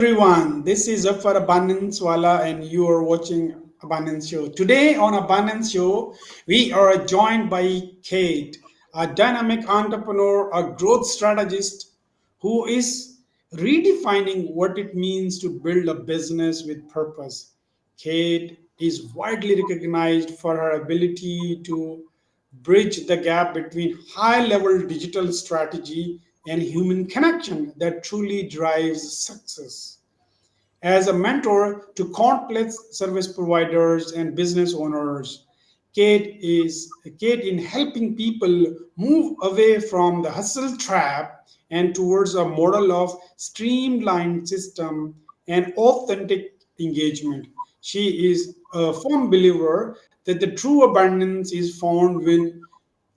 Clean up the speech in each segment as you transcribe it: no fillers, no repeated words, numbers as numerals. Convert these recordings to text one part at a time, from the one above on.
Everyone, this is Zafar Abundance Wala, and you are watching Abundance Show. Today on Abundance Show, we are joined by Kate, a dynamic entrepreneur, a growth strategist who is redefining what it means to build a business with purpose. Kate is widely recognized for her ability to bridge the gap between high level digital strategy and human connection that truly drives success. As a mentor to countless service providers and business owners, Kate in helping people move away from the hustle trap and towards a model of streamlined system and authentic engagement. She is a firm believer that the true abundance is found when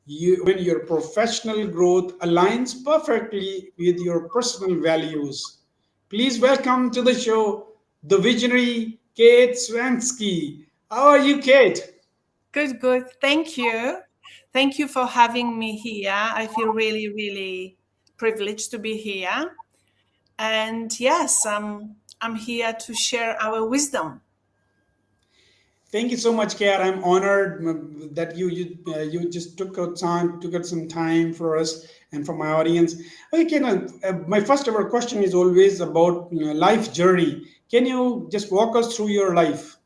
your professional growth aligns perfectly with your personal values. Please welcome to the show the visionary Kate Swansky. How are you, Kate? Good, good. Thank you. Thank you for having me here. I feel really, really privileged to be here. And yes, I'm here to share our wisdom. Thank you so much, Kate. I'm honored that you just took out some time for us and for my audience. Okay, my first ever question is always about life journey. Can you just walk us through your life?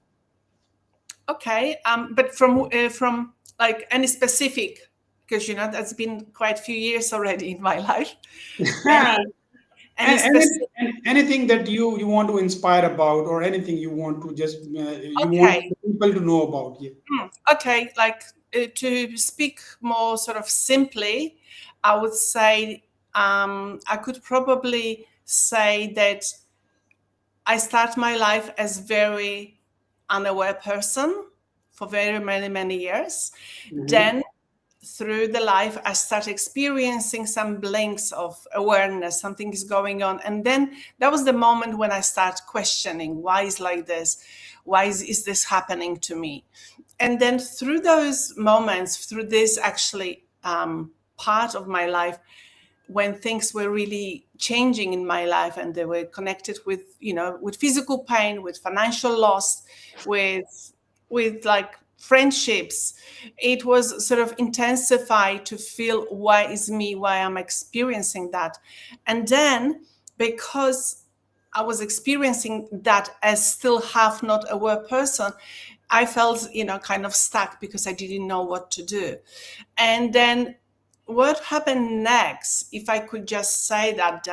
Okay. But from like any specific, because that's been quite a few years already in my life. Any any And, specific? anything that you want to inspire about, or anything you want to just you want Okay. people to know about. Yeah. Okay. Like to speak more sort of simply, I would say I could probably say that I start my life as very unaware person for very many, many years. Mhm. Then through the life, I start experiencing some blinks of awareness, something is going on. And then that was the moment when I start questioning why is like this? Why is this happening to me? And then through those moments, through this actually part of my life, when things were really changing in my life and they were connected with with physical pain, with financial loss, with like friendships, it was sort of intensified to feel why is me, why I'm experiencing that. And then because I was experiencing that as still half not aware person, I felt kind of stuck because I didn't know what to do. And then what happened next, if I could just say that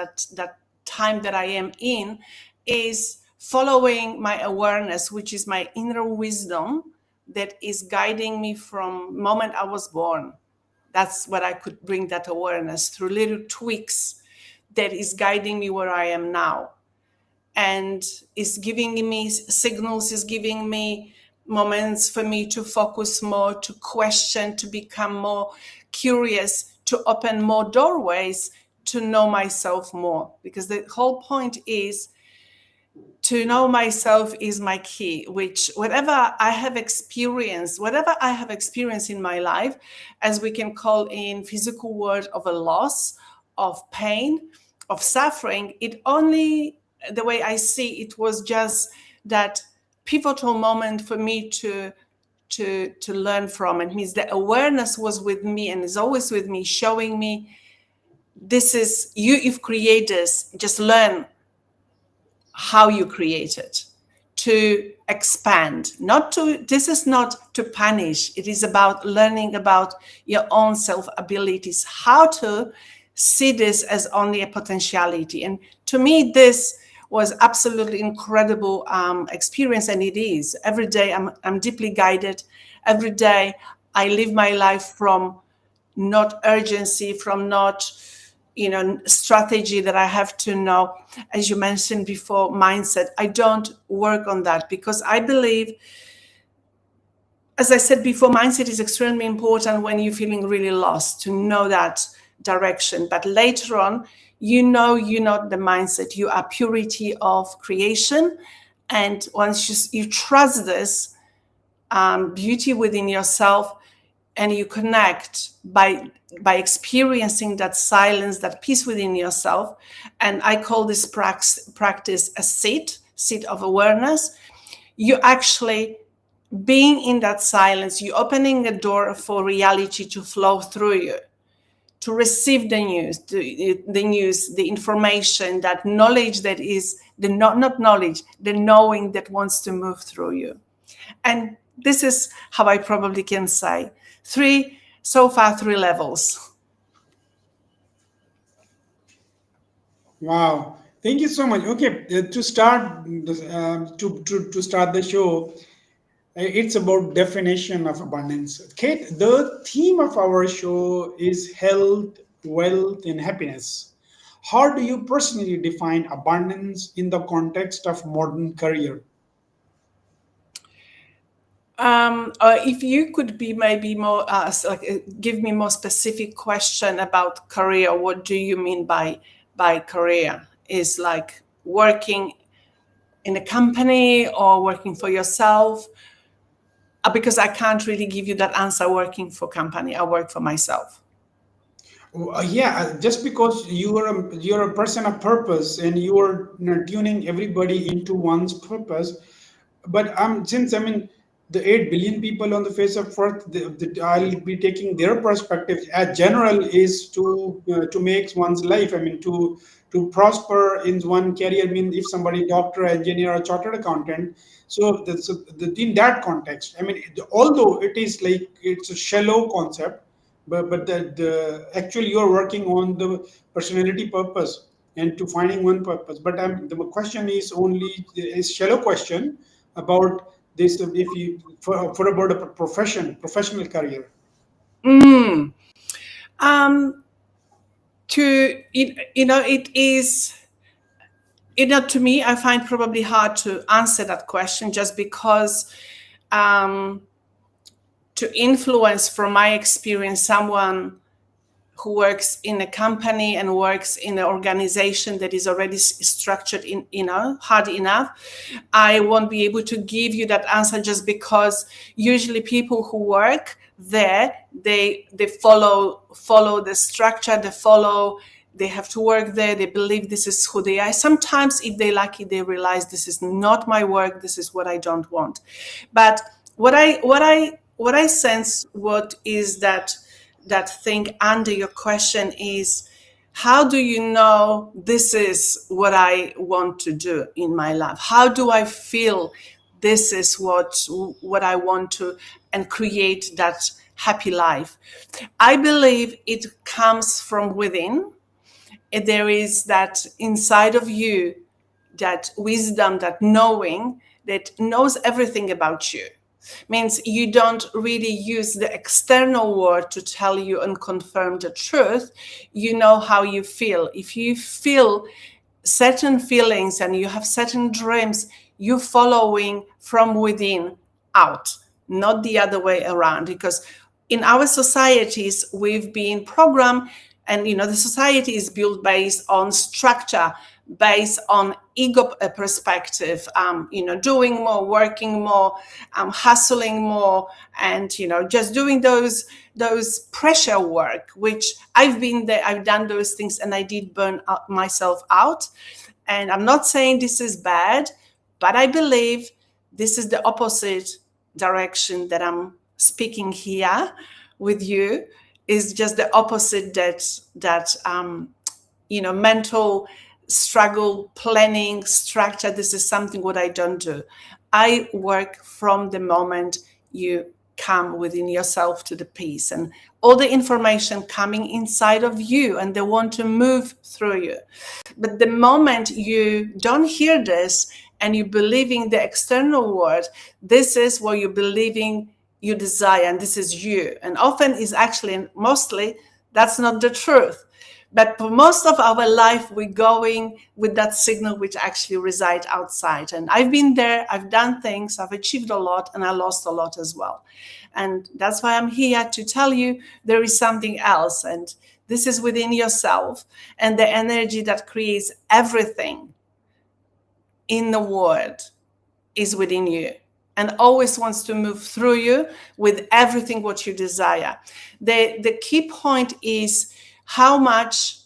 time that I am in is following my awareness, which is my inner wisdom that is guiding me from moment I was born. That's what I could bring, that awareness through little tweaks that is guiding me where I am now, and is giving me signals, is giving me moments for me to focus more, to question, to become more curious, to open more doorways, to know myself more. Because the whole point is to know myself is my key, which whatever I have experienced, in my life, as we can call in physical word of a loss, of pain, of suffering, it only, the way I see it, was just that pivotal moment for me to learn from. It means the awareness was with me and is always with me, showing me this is you, you've created this, just learn how you create it, to expand, not to, this is not to punish, it is about learning about your own self abilities, how to see this as only a potentiality. And to me this was absolutely incredible experience, and it is every day. I'm deeply guided every day. I live my life from not urgency, from not strategy that I have to know, as you mentioned before, mindset. I don't work on that because I believe, as I said before, mindset is extremely important when you're feeling really lost, to know that direction. But later on, you're not the mindset, you are purity of creation. And once you trust this beauty within yourself, and you connect by experiencing that silence, that peace within yourself. And I call this practice a seat of awareness. You actually being in that silence, you opening a door for reality to flow through you, to receive the news, the information, that knowledge that is the not knowledge, the knowing that wants to move through you. And this is how I probably can say three levels. Wow, thank you so much. Okay, to start to start the show, it's about definition of abundance. Kate, the theme of our show is health, wealth, and happiness. How do you personally define abundance in the context of modern career? If you could be maybe more give me more specific question about career. What do you mean by career? Is like working in a company or working for yourself? Because I can't really give you that answer working for company. I work for myself. Yeah, just because you're a person of purpose and you're, tuning everybody into one's purpose. But since I mean the 8 billion people on the face of earth, I'll be taking their perspective. As general is to make one's life. I mean to prosper in one career. I mean if somebody doctor, engineer, or chartered accountant. In that context, I mean although it is like it's a shallow concept, but the actually you're working on the personality purpose and to finding one purpose. But the question is only a shallow question about this. If you for about a professional career. Mm. It is, to me, I find probably hard to answer that question, just because to influence from my experience someone who works in a company and works in an organization that is already structured hard enough, I won't be able to give you that answer, just because usually people who work there, they follow the structure, they have to work there, they believe this is who they are. Sometimes if they're lucky, they realize this is not my work, this is what I don't want. But what I sense, what is that thing under your question is, how do you know this is what I want to do in my life? How do I feel this is what I want to, and create that happy life? I believe it comes from within. There is that inside of you, that wisdom, that knowing, that knows everything about you. Means you don't really use the external world to tell you and confirm the truth. You know how you feel. If you feel certain feelings and you have certain dreams, you're following from within out, not the other way around. Because in our societies, we've been programmed, and the society is built based on structure, based on ego perspective, doing more, working more, hustling more, and just doing those pressure work, which I've been there, I've done those things, and I did burn myself out. And I'm not saying this is bad, but I believe this is the opposite direction that I'm speaking here with you, is just the opposite, that mental struggle, planning, structure. This is something what I don't do. I work from the moment you come within yourself to the peace, and all the information coming inside of you, and they want to move through you. But the moment you don't hear this and you believing the external world, this is what you're believing you desire, and this is you. And often is actually, mostly, that's not the truth. But for most of our life, we're going with that signal which actually reside outside. And I've been there, I've done things, I've achieved a lot, and I lost a lot as well. And that's why I'm here to tell you there is something else. And this is within yourself, and the energy that creates everything in the world is within you. and always wants to move through you with everything what you desire. The key point is how much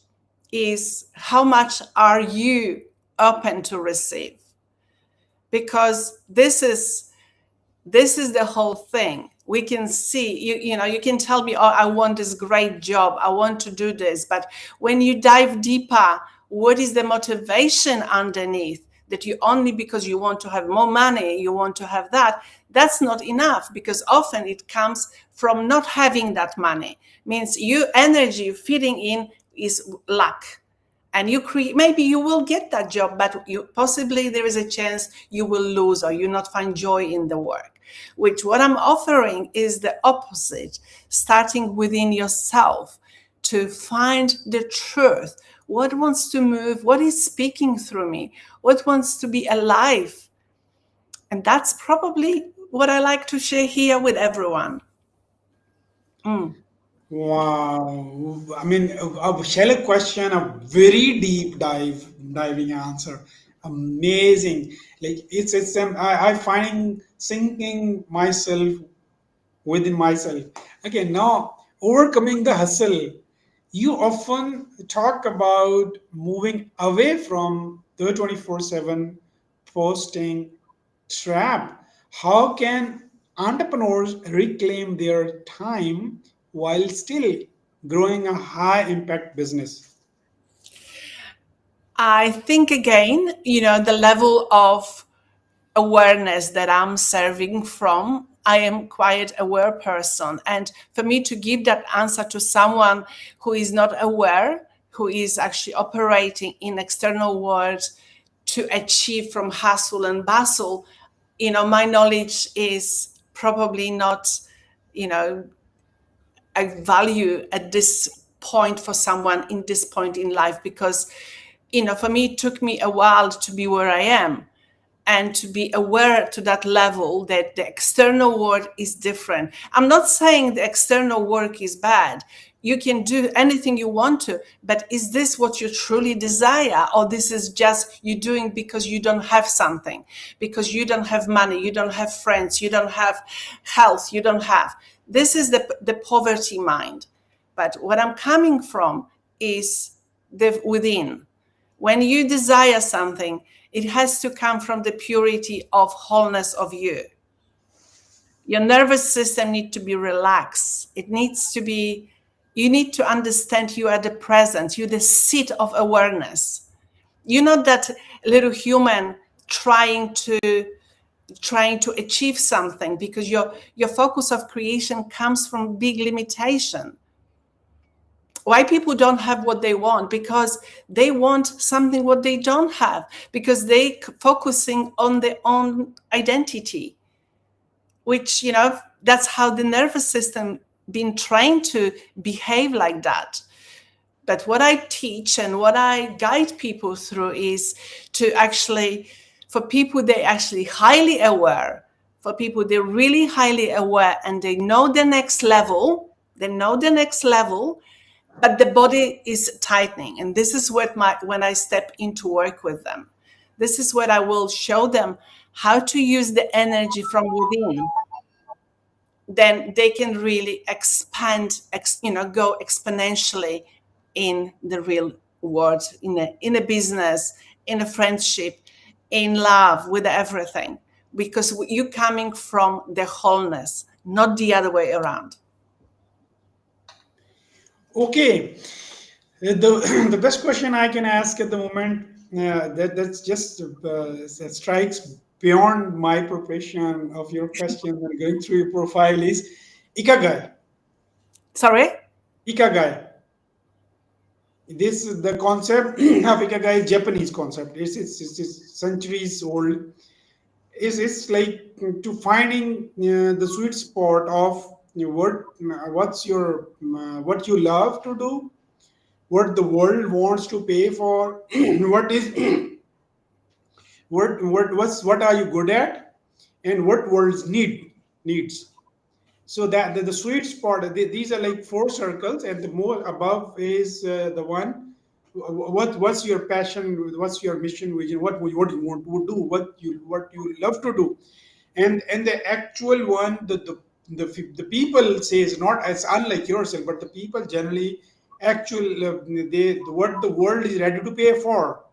are you open to receive? Because this is the whole thing. We can see, you can tell me, oh, I want this great job, I want to do this. But when you dive deeper, what is the motivation underneath? That you only because you want to have more money, you want to have that. That's not enough, because often it comes from not having that money. Means your energy feeding in is luck, and you create, maybe you will get that job, but you possibly there is a chance you will lose or you not find joy in the work. Which what I'm offering is the opposite, starting within yourself to find the truth. What wants to move? What is speaking through me? What wants to be alive? And that's probably what I like to share here with everyone. Wow. I mean, a shallow question, a very deep diving answer. Amazing. Like I finding sinking myself within myself. Okay, now overcoming the hustle. You often talk about moving away from the 24/7 posting trap. How can entrepreneurs reclaim their time while still growing a high impact business? I think again, the level of awareness that I'm serving from, I am quite aware person. And for me to give that answer to someone who is not aware, who is actually operating in external world to achieve from hustle and bustle, my knowledge is probably not, you know, a value at this point for someone in this point in life, because for me it took me a while to be where I am, and to be aware to that level that the external world is different. I'm not saying the external work is bad. You can do anything you want to, but is this what you truly desire? Or this is just you doing because you don't have something, because you don't have money, you don't have friends, you don't have health, you don't have. This is the poverty mind. But what I'm coming from is the within. When you desire something, it has to come from the purity of wholeness of you. Your nervous system needs to be relaxed. It needs to be, you need to understand you are the present, you're the seat of awareness. You're not that little human trying to achieve something, because your focus of creation comes from big limitation. Why people don't have what they want? Because they want something what they don't have, because they focusing on their own identity, which that's how the nervous system been trained to behave like that. But what I teach and what I guide people through is to actually, for people they actually highly aware, for people they're really highly aware, and they know the next level, but the body is tightening. And this is what when I step into work with them, this is what I will show them how to use the energy from within. Then they can really expand, go exponentially in the real world, in a business, in a friendship, in love, with everything, because you're coming from the wholeness, not the other way around. Okay, the the best question I can ask at the moment, that's just that strikes beyond my profession of your question and going through your profile is Ikagai. Sorry. Ikagai. This the concept of Ikagai is Japanese concept. It's centuries old. It's like to finding the sweet spot of what's your what you love to do, what the world wants to pay for, what is what are you good at, and what world's needs. So that the sweet spot, these are like four circles, and the more above is the one. What's your passion? What's your mission vision? What you want to do? What you love to do? and the actual one, the people says, not as unlike yourself, but the people generally actual they what the world is ready to pay for.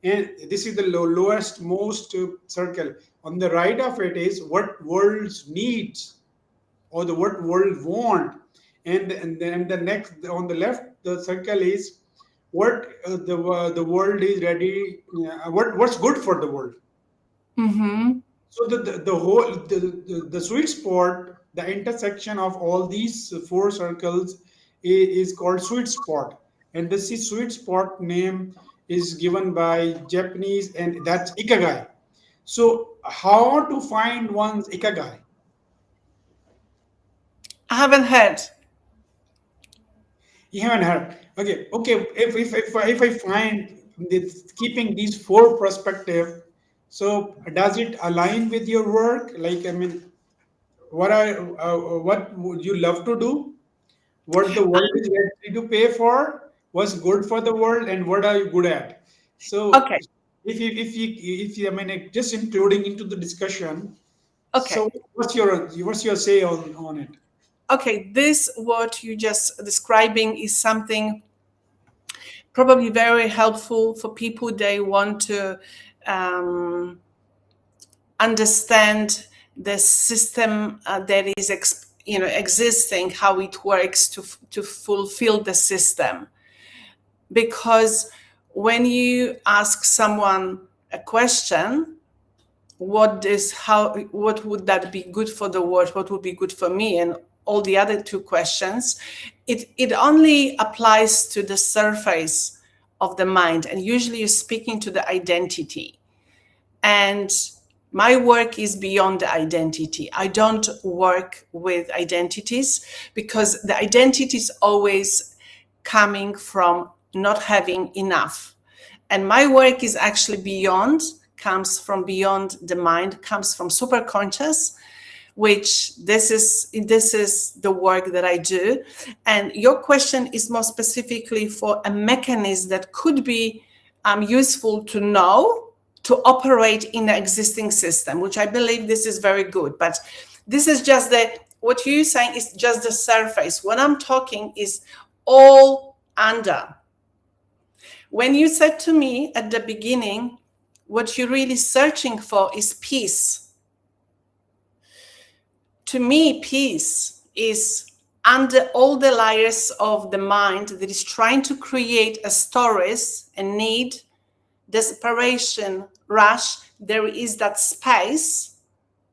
And this is the lowest most circle. On the right of it is what world's needs, or the what world want. And then the next on the left, the circle is what the world is ready, what's good for the world. Mm-hmm. So the whole the sweet spot, the intersection of all these four circles is called sweet spot. And this is sweet spot name is given by Japanese, and that's ikagai. So how to find one's ikagai? I haven't heard. You haven't heard. Okay. If I find this, keeping these four perspective, so does it align with your work? Like, I mean, what would you love to do? What the world is ready to pay for? What's good for the world, and what are you good at? So, Okay. if you, I mean, just including into the discussion. Okay. So, what's your say on it? Okay. This, what you just describing, is something probably very helpful for people. They want to um, understand the system that is existing, how it works to fulfill the system. Because when you ask someone a question, what would that be good for the world, what would be good for me, and all the other two questions, it only applies to the surface of the mind, and usually you're speaking to the identity. And my work is beyond the identity. I don't work with identities, because the identity is always coming from not having enough. And my work is actually comes from beyond the mind, comes from superconscious, which this is the work that I do. And your question is more specifically for a mechanism that could be useful to know to operate in the existing system, which I believe this is very good. But this is just what you're saying is just the surface. What I'm talking is all under. When you said to me at the beginning, what you're really searching for is peace. To me, peace is under all the layers of the mind that is trying to create a stories, a need, desperation, rush. There is that space.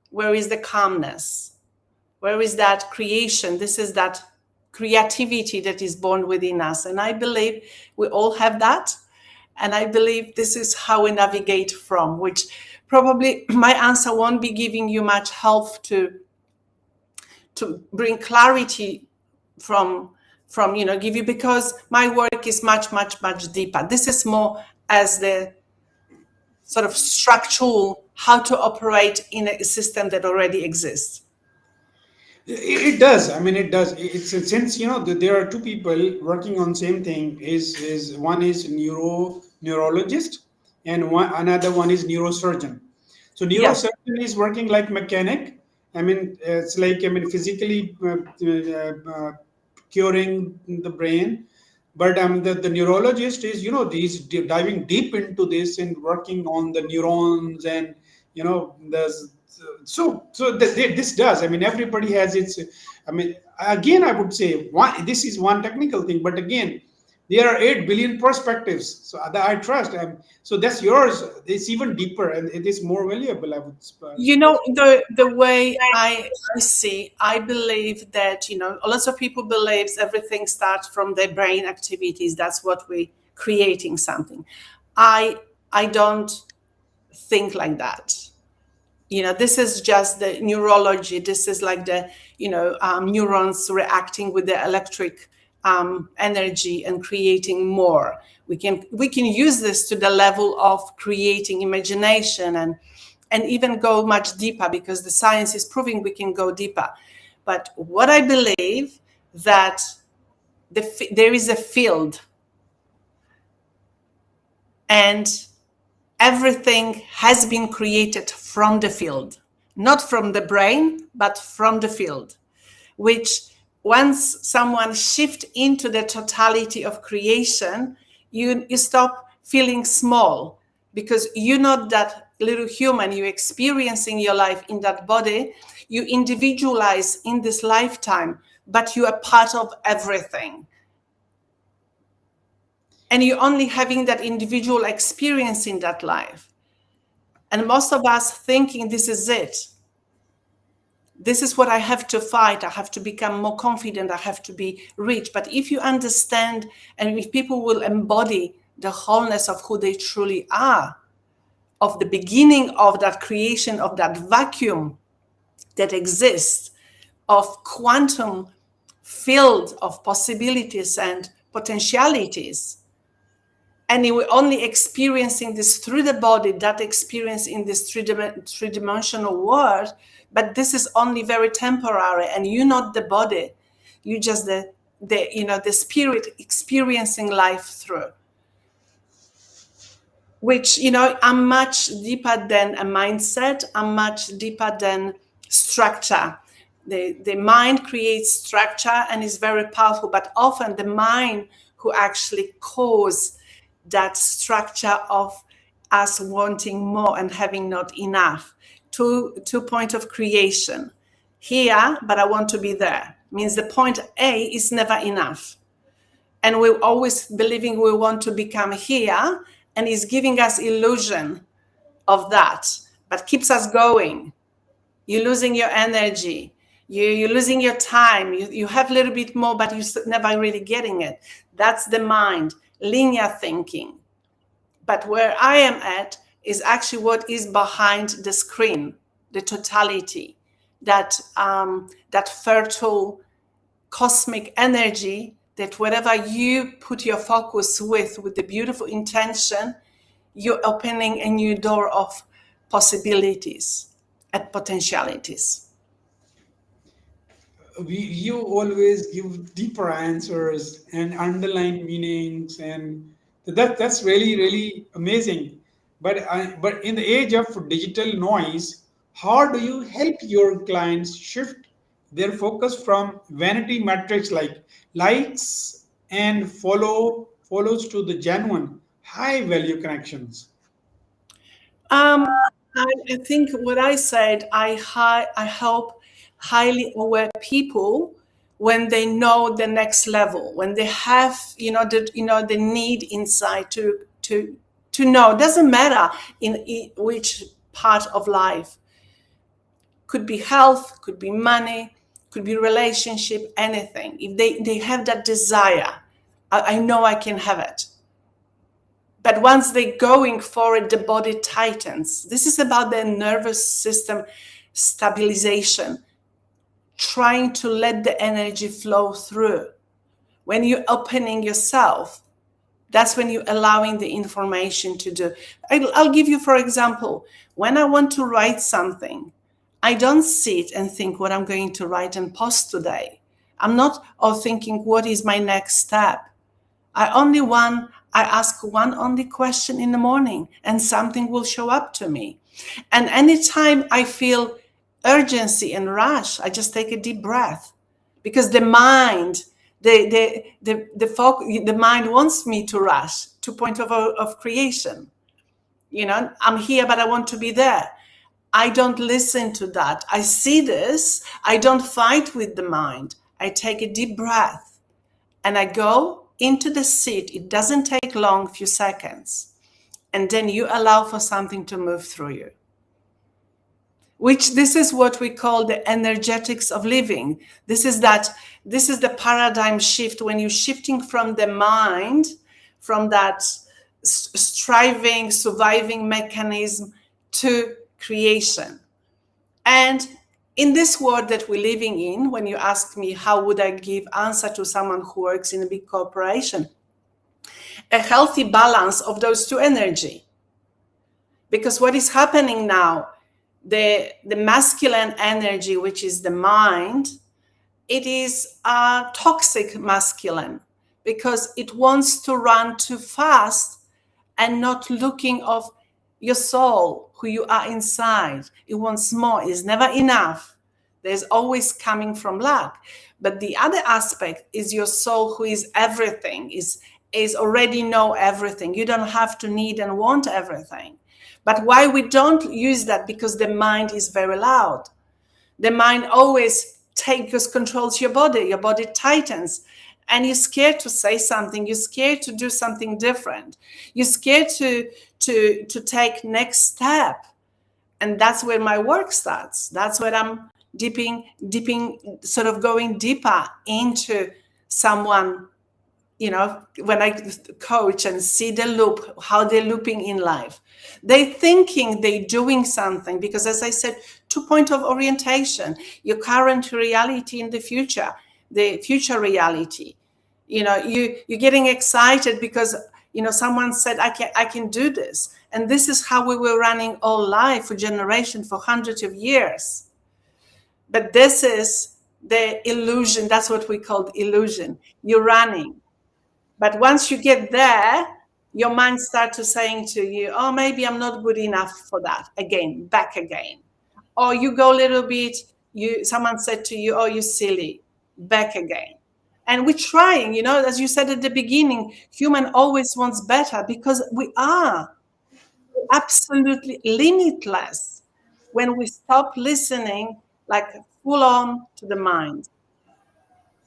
Where is the calmness? Where is that creation? This is that creativity that is born within us. And I believe we all have that. And I believe this is how we navigate from, which probably my answer won't be giving you much help to bring clarity from give you, because my work is much deeper. This is more as the sort of structural how to operate in a system that already exists. It does. I mean, it does. It's since there are two people working on same thing. Is one is neurologist, and another one is neurosurgeon. So Yeah. neurosurgeon is working like mechanic. I mean, it's like, I mean, physically curing the brain. But the neurologist is, he's diving deep into this and working on the neurons, and the this does. I mean, everybody has its. I mean, again, I would say this is one technical thing, but again, there are 8 billion perspectives. So that I trust. So that's yours. It's even deeper and it is more valuable, I would suppose. The way I see, I believe that lots of people believes everything starts from their brain activities. That's what we creating something. I don't think like that. This is just the neurology. This is like the neurons reacting with the electric energy and creating more. We can use this to the level of creating imagination and even go much deeper, because the science is proving we can go deeper. But what I believe, that there is a field, and everything has been created from the field. not from the brain, but from the field, which once someone shift into the totality of creation, you stop feeling small, because you're not that little human. You're experiencing your life in that body. You individualize in this lifetime, but you are part of everything. And you're only having that individual experience in that life. And most of us thinking this is it. This is what I have to fight. I have to become more confident. I have to be rich. But if you understand, and if people will embody the wholeness of who they truly are, of the beginning of that creation, of that vacuum that exists, of quantum field of possibilities and potentialities, and we're only experiencing this through the body, that experience in this three-dimensional world, but this is only very temporary, and you're not the body, you just the spirit experiencing life through, which are much deeper than a mindset, are much deeper than structure. The mind creates structure and is very powerful, but often the mind who actually cause that structure of us wanting more and having not enough, to point of creation here, but I want to be there, means the point A is never enough, and we're always believing we want to become here, and is giving us illusion of that, but keeps us going. You're losing your energy, you're losing your time, you have a little bit more, but you're never really getting it. That's the mind, linear thinking. But where I am at is actually what is behind the screen, the totality, that fertile cosmic energy, that whatever you put your focus with the beautiful intention, you're opening a new door of possibilities and potentialities. You always give deeper answers and underline meanings, and that's really amazing. But in the age of digital noise, how do you help your clients shift their focus from vanity metrics like likes and follows to the genuine high value connections? Um, I think what I said, I help highly aware people when they know the next level, when they have, the need inside to know. Doesn't matter in which part of life. Could be health, could be money, could be relationship, anything. If they have that desire, I know I can have it. But once they're going for it, the body tightens. This is about the nervous system stabilization, trying to let the energy flow through. When you're opening yourself, that's when you're allowing the information to do. I'll give you, for example, when I want to write something, I don't sit and think what I'm going to write and post today. I'm not thinking what is my next step. I ask one only question in the morning, and something will show up to me. And anytime I feel urgency and rush, I just take a deep breath, because the mind, the mind wants me to rush to point of creation. I'm here, but I want to be there. I don't listen to that. I see this. I don't fight with the mind. I take a deep breath and I go into the seat. It doesn't take long, few seconds. And then you allow for something to move through you. This is what we call the energetics of living. This is the paradigm shift, when you're shifting from the mind, from that striving, surviving mechanism, to creation. And in this world that we're living in, when you ask me how would I give answer to someone who works in a big corporation, a healthy balance of those two energy. Because what is happening now, the masculine energy, which is the mind, it is a toxic masculine, because it wants to run too fast and not looking of Your soul, who you are inside, it wants more. It's never enough. There's always coming from lack. But the other aspect is your soul, who is everything, is already know everything. You don't have to need and want everything. But why we don't use that? Because the mind is very loud. The mind always takes controls your body tightens, and you're scared to say something, you're scared to do something different, you're scared to take next step. And that's where my work starts. That's where I'm dipping, sort of going deeper into someone, when I coach and see the loop, how they're looping in life. They're thinking they're doing something because, as I said, 2 point of orientation, your current reality in the future reality. You're getting excited because, someone said, I can do this. And this is how we were running all life for generations, for hundreds of years. But this is the illusion. That's what we call illusion. You're running. But once you get there, your mind starts to saying to you, oh, maybe I'm not good enough for that. Again, back again. Or you go a little bit, someone said to you, oh, you're silly, back again. And we're trying, as you said at the beginning, human always wants better because we are absolutely limitless when we stop listening, like full on to the mind.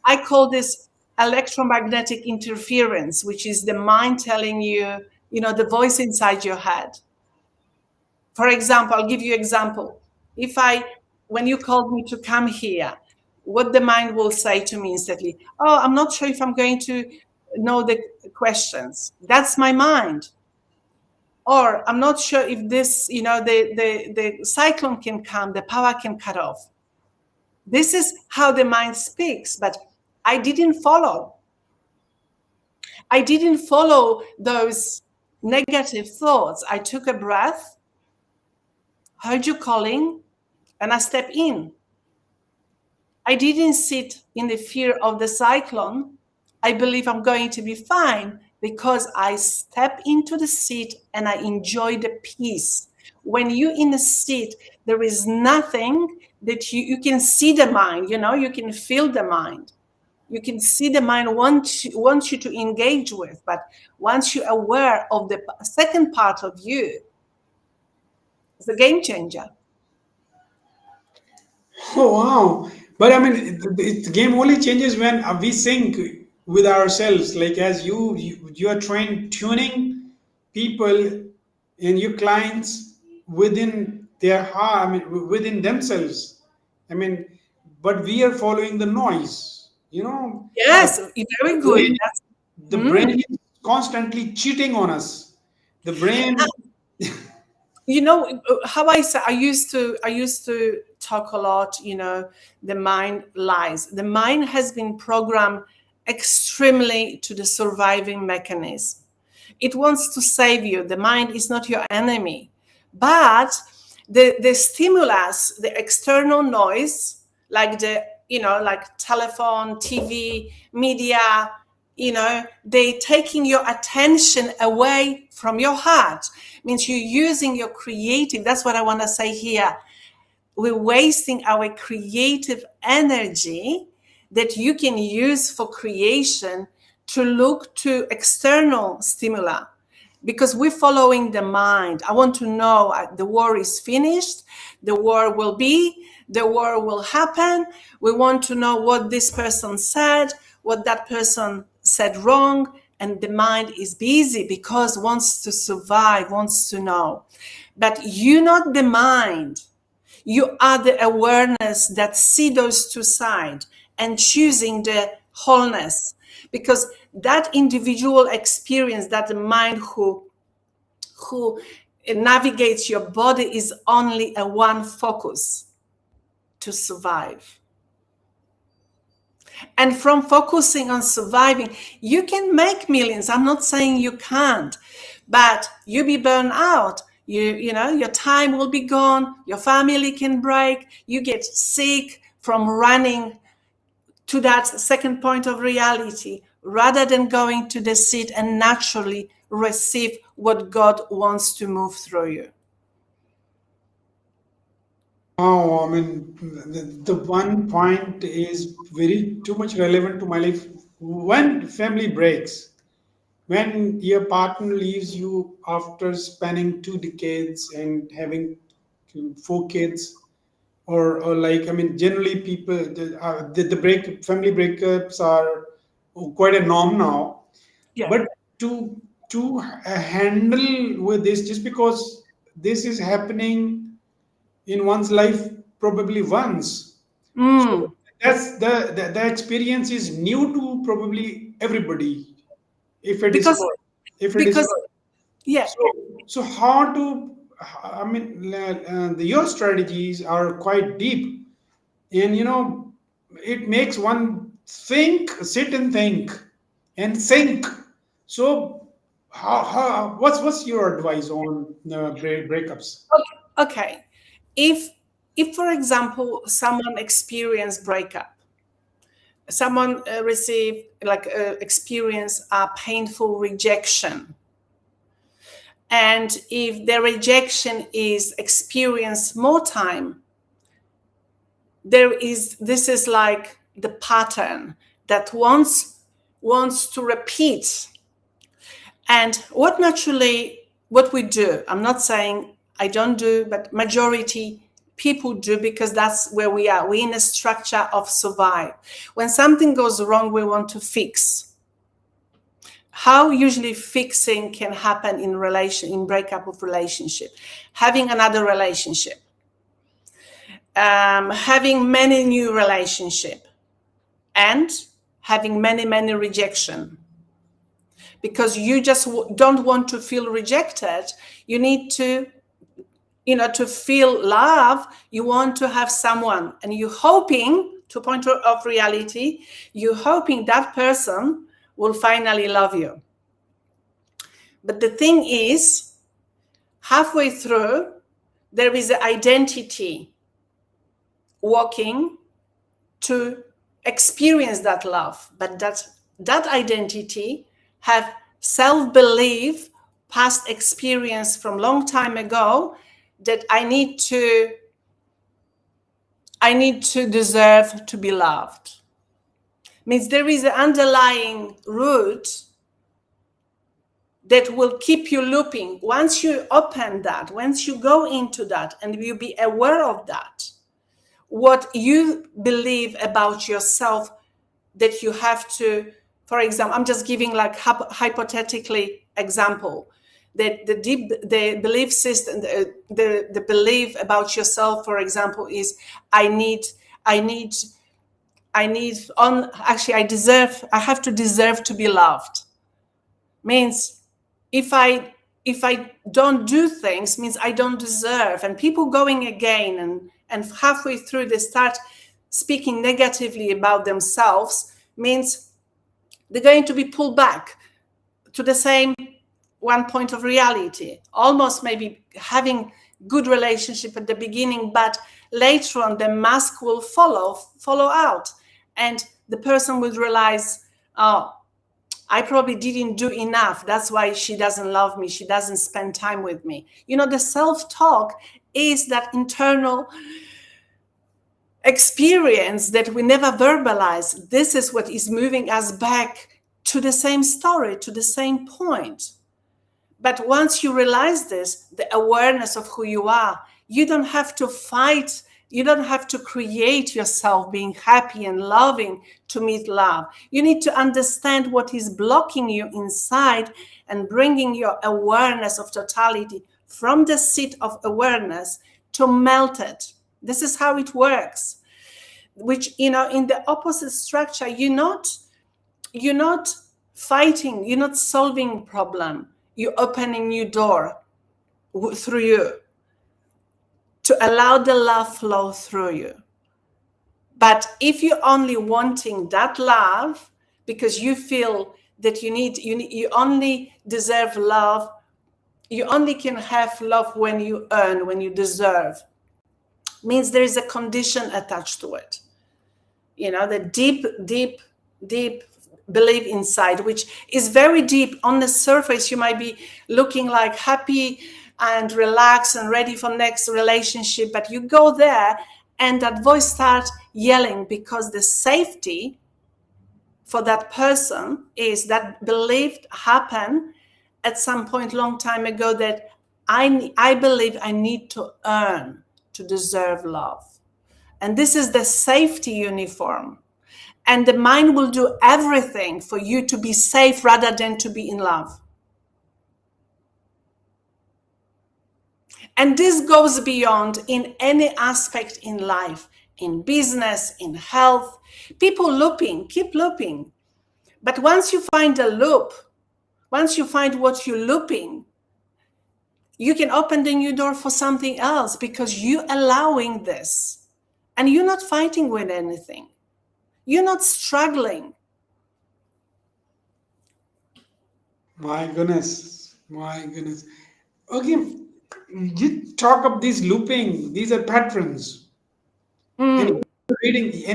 I call this electromagnetic interference, which is the mind telling you, the voice inside your head. For example, I'll give you an example. When you called me to come here, what the mind will say to me instantly, oh, I'm not sure if I'm going to know the questions. That's my mind. Or I'm not sure if this, the cyclone can come, the power can cut off. This is how the mind speaks, but I didn't follow. I didn't follow those negative thoughts. I took a breath, heard you calling, and I stepped in. I didn't sit in the fear of the cyclone. I believe I'm going to be fine because I step into the seat and I enjoy the peace. When you're in a seat, there is nothing that you can see the mind, you can feel the mind. You can see the mind wants you to engage with, but once you're aware of the second part of you, it's a game changer. Oh wow! But I mean, the game only changes when we sync with ourselves. Like as you are trained tuning people and your clients within their heart. I mean, within themselves. I mean, but we are following the noise. The Yes, very good. brain, the brain is constantly cheating on us. The brain. How I say, I used to talk a lot, the mind lies. The mind has been programmed extremely to the surviving mechanism. It wants to save you. The mind is not your enemy. But the stimulus, the external noise, like like telephone, TV, media, they taking your attention away from your heart. Means you're using your creative. That's what I want to say here. We're wasting our creative energy that you can use for creation to look to external stimuli, because we're following the mind. I want to know the war is finished, the war will be, the war will happen. We want to know what this person said, what that person said wrong, and the mind is busy because wants to survive, wants to know. But you're not the mind. You are the awareness that see those two sides and choosing the wholeness, because that individual experience, that the mind who navigates your body is only a one focus: to survive. And from focusing on surviving, you can make millions. I'm not saying you can't, but you be burned out. Your time will be gone. Your family can break. You get sick from running to that second point of reality rather than going to the seat and naturally receive what God wants to move through you. Oh, I mean, the one point is very too much relevant to my life. When family breaks, when your partner leaves you after spanning 2 decades and having 4 kids, or like, I mean, generally people, the family breakups are quite a norm now. Yeah. But to handle with this, just because this is happening in one's life probably once, so Mm. that's the experience is new to probably everybody, if it is Because good, if it is because good. yeah. So how to, I mean, your strategies are quite deep, and it makes one think, sit and think and think. So what's your advice on breakups? Okay. If for example someone experienced breakup, someone received like experience a painful rejection, and if the rejection is experienced more time, this is like the pattern that wants to repeat. And what we do, I'm not saying I don't do, but majority people do, because that's where we are. We're in a structure of survive. When something goes wrong, we want to fix. How usually fixing can happen in breakup of relationship, having another relationship, having many new relationship, and having many rejection, because you just don't want to feel rejected. You need to, to feel love. You want to have someone, and you're hoping, to point of reality, you're hoping that person will finally love you. But the thing is, halfway through, there is an identity walking to experience that love, but that identity have self-belief, past experience from long time ago, that I need to deserve to be loved. Means there is an underlying root that will keep you looping. Once you open that, once you go into that and you be aware of that, what you believe about yourself, that you have to, for example, I'm just giving like hypothetically example, that the belief system, the belief about yourself, for example, is I need on actually I have to deserve to be loved. Means if I don't do things, means I don't deserve. And people going again and halfway through they start speaking negatively about themselves, means they're going to be pulled back to the same one point of reality, almost maybe having good relationship at the beginning, but later on the mask will follow out, and the person will realize, oh, I probably didn't do enough. That's why she doesn't love me. She doesn't spend time with me. The self-talk is that internal experience that we never verbalize. This is what is moving us back to the same story, to the same point. But once you realize this, the awareness of who you are, you don't have to fight. You don't have to create yourself being happy and loving to meet love. You need to understand what is blocking you inside and bringing your awareness of totality from the seat of awareness to melt it. This is how it works. Which, in the opposite structure, you're not fighting, you're not solving problem. You're opening new door through you to allow the love flow through you. But if you're only wanting that love because you feel that you only deserve love, you only can have love when you earn, when you deserve, means there is a condition attached to it. The deep believe inside, which is very deep. On the surface, you might be looking like happy and relaxed and ready for next relationship, but you go there and that voice starts yelling, because the safety for that person is that belief happened at some point long time ago, that I believe I need to earn to deserve love. And this is the safety uniform. And the mind will do everything for you to be safe rather than to be in love. And this goes beyond in any aspect in life, in business, in health. People looping, keep looping. But once you find the loop, once you find what you're looping, you can open the new door for something else, because you're allowing this. And you're not fighting with anything. You're not struggling. My goodness, my goodness. Okay, you talk of these looping. These are patterns, and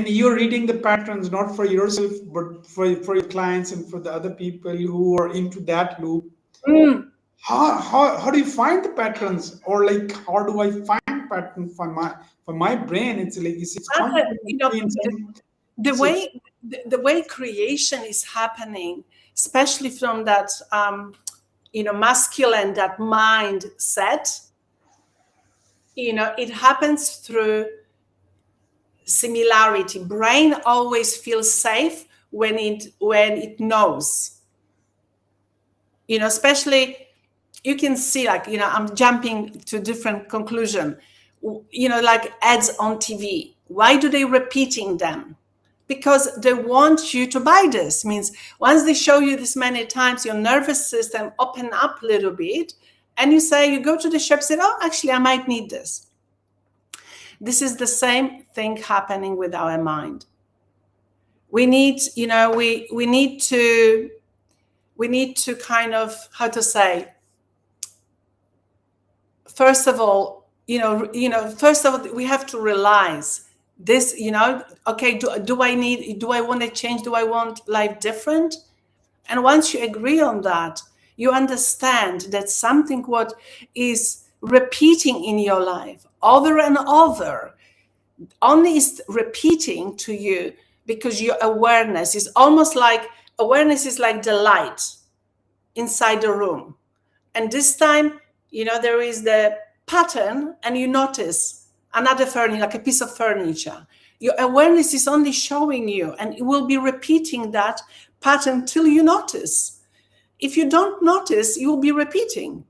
you're reading the patterns not for yourself, but for your clients and for the other people who are into that loop. Mm. How do you find the patterns, or like how do I find pattern for my brain? It's like it's Other, constantly you know, in some. the So way the way creation is happening, especially from that masculine, that mindset, it happens through similarity. Brain always feels safe when it knows, especially, you can see, like, I'm jumping to different conclusion, like ads on TV. Why do they repeating them? Because they want you to buy this. Means once they show you this many times, your nervous system open up a little bit, and you go to the shop, say, oh, actually I might need this. This is the same thing happening with our mind. We need, we need to kind of, how to say, first of all, we have to realize this, okay, do I want to change? Do I want life different? And once you agree on that, you understand that something what is repeating in your life over and over only is repeating to you because your awareness is almost like, awareness is like the light inside the room. And this time, there is the pattern, and you notice another furniture, like a piece of furniture. Your awareness is only showing you, and it will be repeating that pattern till you notice. If you don't notice, you will be repeating.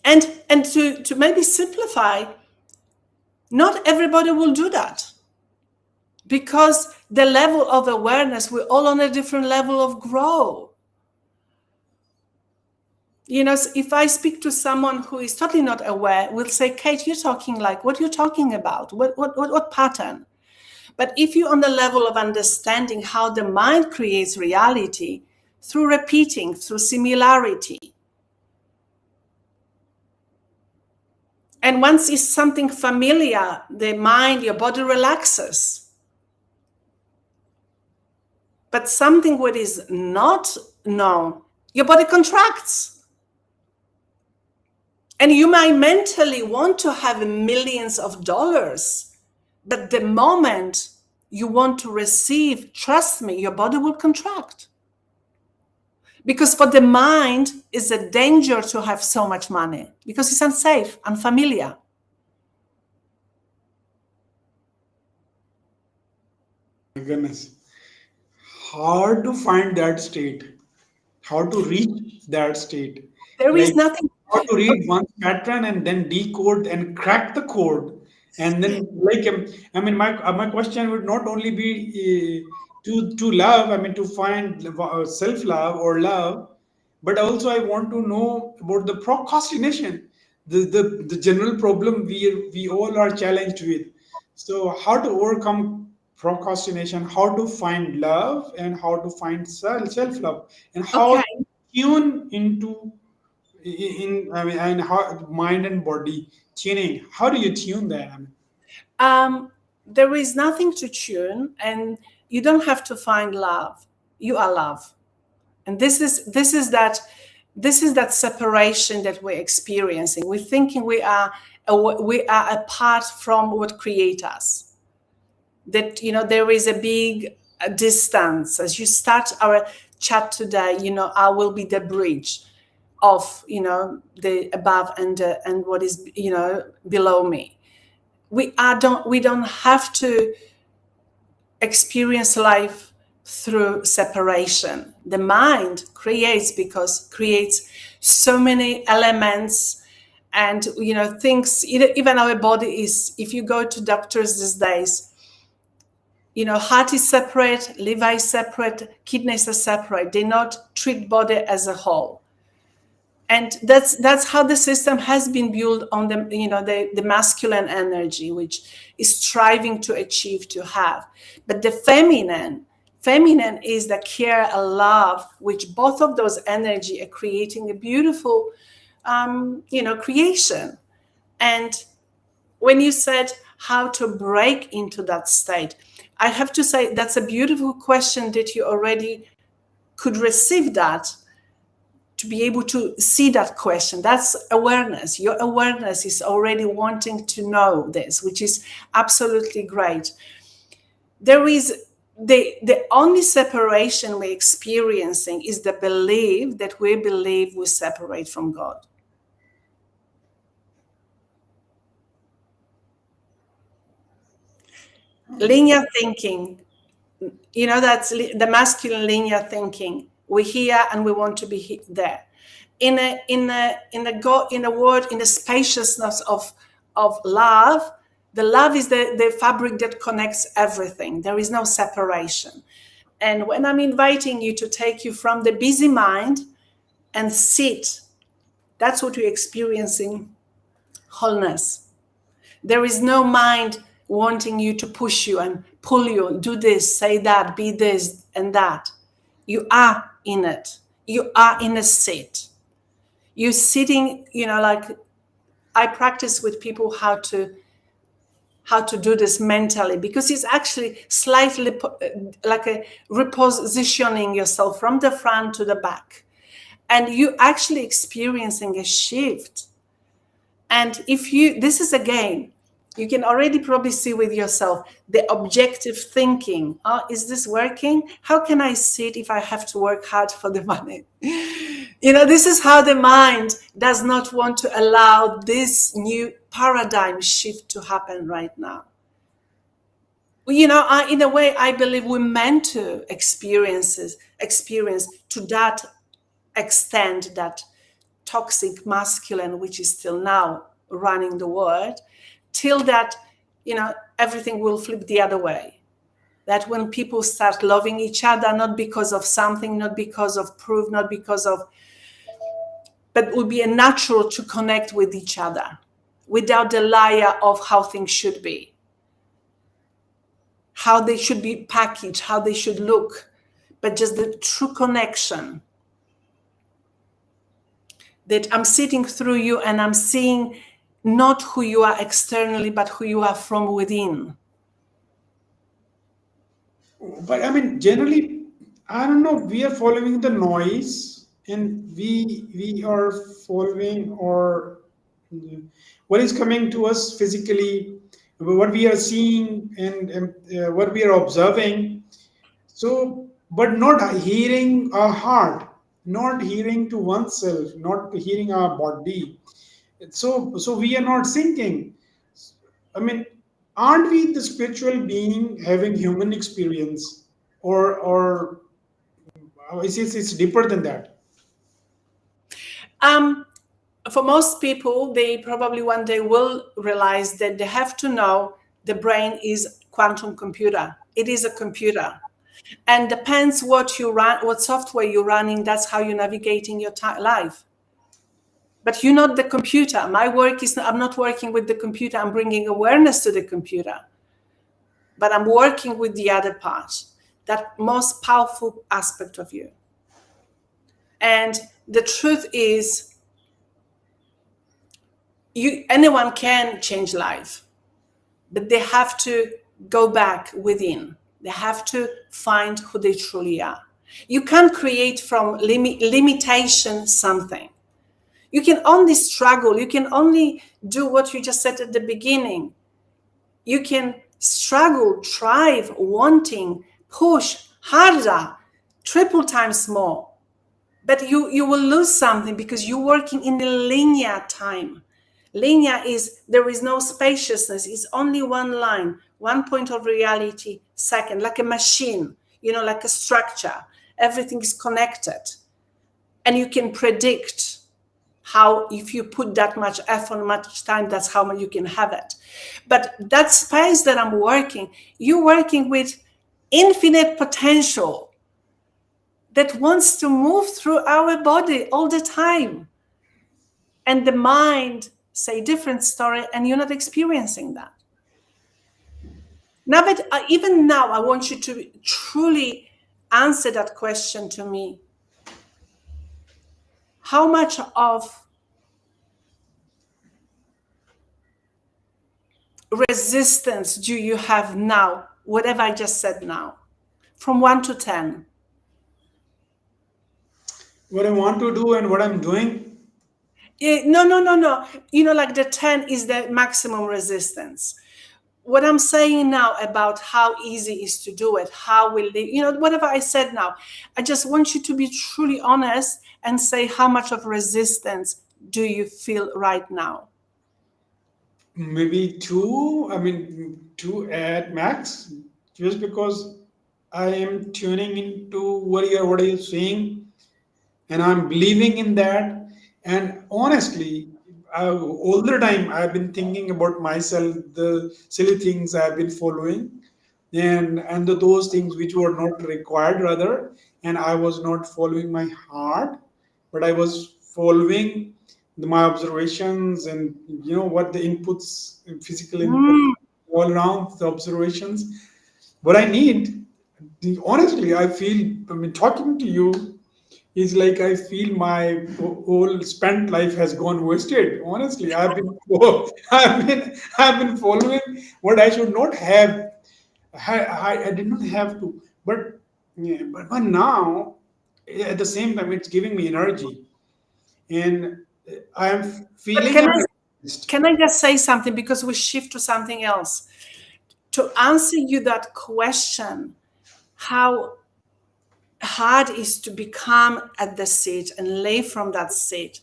And to maybe simplify, not everybody will do that, because the level of awareness, we're all on a different level of growth. If I speak to someone who is totally not aware, we'll say, Kate, you're talking like, what are you talking about? What pattern? But if you're on the level of understanding how the mind creates reality through repeating, through similarity, and once it's something familiar, the mind, your body relaxes. But something what is not known, your body contracts. And you might mentally want to have millions of dollars, but the moment you want to receive, trust me, your body will contract. Because for the mind, it's a danger to have so much money, because it's unsafe, unfamiliar. my goodness, hard to find that state, how to reach that state, There is like nothing. how to read one pattern and then decode and crack the code, and then like I mean, my question would not only be to love, I mean, to find self love or love, but also I want to know about the procrastination, the general problem we all are challenged with. So how to overcome procrastination, how to find love, and how to find self love, and how Okay. to tune into in I mean, and how mind and body tuning. How do you tune that? I mean, there is nothing to tune, and you don't have to find love. You are love. And this is that separation that we're experiencing. We're thinking we are apart from what creates us. That, there is a big distance. As you start our chat today, I will be the bridge of, the above and what is, below me. We don't have to experience life through separation. The mind creates so many elements, and things. Even our body is. If you go to doctors these days, heart is separate, liver is separate, kidneys are separate. They not treat body as a whole. And that's how the system has been built on the masculine energy, which is striving to achieve, to have. But the feminine is the care and love, which both of those energy are creating a beautiful, creation. And when you said how to break into that state, I have to say that's a beautiful question that you already could receive that. To be able to see that question, that's awareness. Your awareness is already wanting to know this, which is absolutely great. There is the only separation we're experiencing is the belief that we believe we separate from God. Linear thinking, that's the masculine linear thinking. We're here and we want to be there. In a word, in the spaciousness of love, the love is the fabric that connects everything. There is no separation. And when I'm inviting you to take you from the busy mind and sit, that's what we're experiencing, wholeness. There is no mind wanting you to push you and pull you, do this, say that, be this and that. You are in it. You are in a seat. You're sitting, like I practice with people how to do this mentally, because it's actually slightly like a repositioning yourself from the front to the back. And you actually experiencing a shift. And this is again, you can already probably see with yourself the objective thinking. Oh, is this working? How can I sit if I have to work hard for the money? This is how the mind does not want to allow this new paradigm shift to happen right now. In a way, I believe we're meant to experience to that extent, that toxic masculine, which is still now running the world, till that, everything will flip the other way. That when people start loving each other, not because of something, not because of proof, not because of, but it will be a natural to connect with each other without the layer of how things should be, how they should be packaged, how they should look, but just the true connection. That I'm sitting through you and I'm seeing not who you are externally, but who you are from within. But I mean, generally, I don't know. We are following the noise, and we are following or what is coming to us physically, what we are seeing, and what we are observing. So, but not hearing our heart, not hearing to oneself, not hearing our body. So we are not thinking. I mean, aren't we the spiritual being having human experience, or it's deeper than that? For most people, they probably one day will realize that they have to know the brain is quantum computer. It is a computer. And depends what you run, what software you're running, that's how you're navigating your life. But you're not the computer. My work is, I'm not working with the computer. I'm bringing awareness to the computer. But I'm working with the other part, that most powerful aspect of you. And the truth is, anyone can change life, but they have to go back within. They have to find who they truly are. You can't create from limitation something. You can only struggle. You can only do what you just said at the beginning. You can struggle, thrive, wanting, push harder, triple times more. But you will lose something because you're working in a linear time. Linear is there is no spaciousness. It's only one line, one point of reality, second, like a machine, like a structure. Everything is connected. And you can predict how, if you put that much effort, much time, that's how much you can have it. But that space that I'm working, you're working with infinite potential that wants to move through our body all the time. And the mind say different story, and you're not experiencing that. Now, but even now, I want you to truly answer that question to me. How much of resistance do you have now, whatever I just said now, from 1 to 10? What I want to do and what I'm doing. No. Like the 10 is the maximum resistance. What I'm saying now about how easy it is to do it, how we live, whatever I said now, I just want you to be truly honest and say how much of resistance do you feel right now? Maybe two, I mean, two at max, just because I am tuning into what are you saying, and I'm believing in that. And honestly, all the time I've been thinking about myself, the silly things I've been following, and those things which were not required rather, and I was not following my heart, but I was following my observations and what the inputs, physical input, Mm. all around the observations. What I need, honestly, I feel. I mean, talking to you is like I feel my whole spent life has gone wasted. Honestly, I've been following what I should not have. I did not have to, but yeah, but now at the same time it's giving me energy, and I am But feeling energized. can I just say something, because we shift to something else? To answer you that question, how hard is to become at the seat and live from that seat,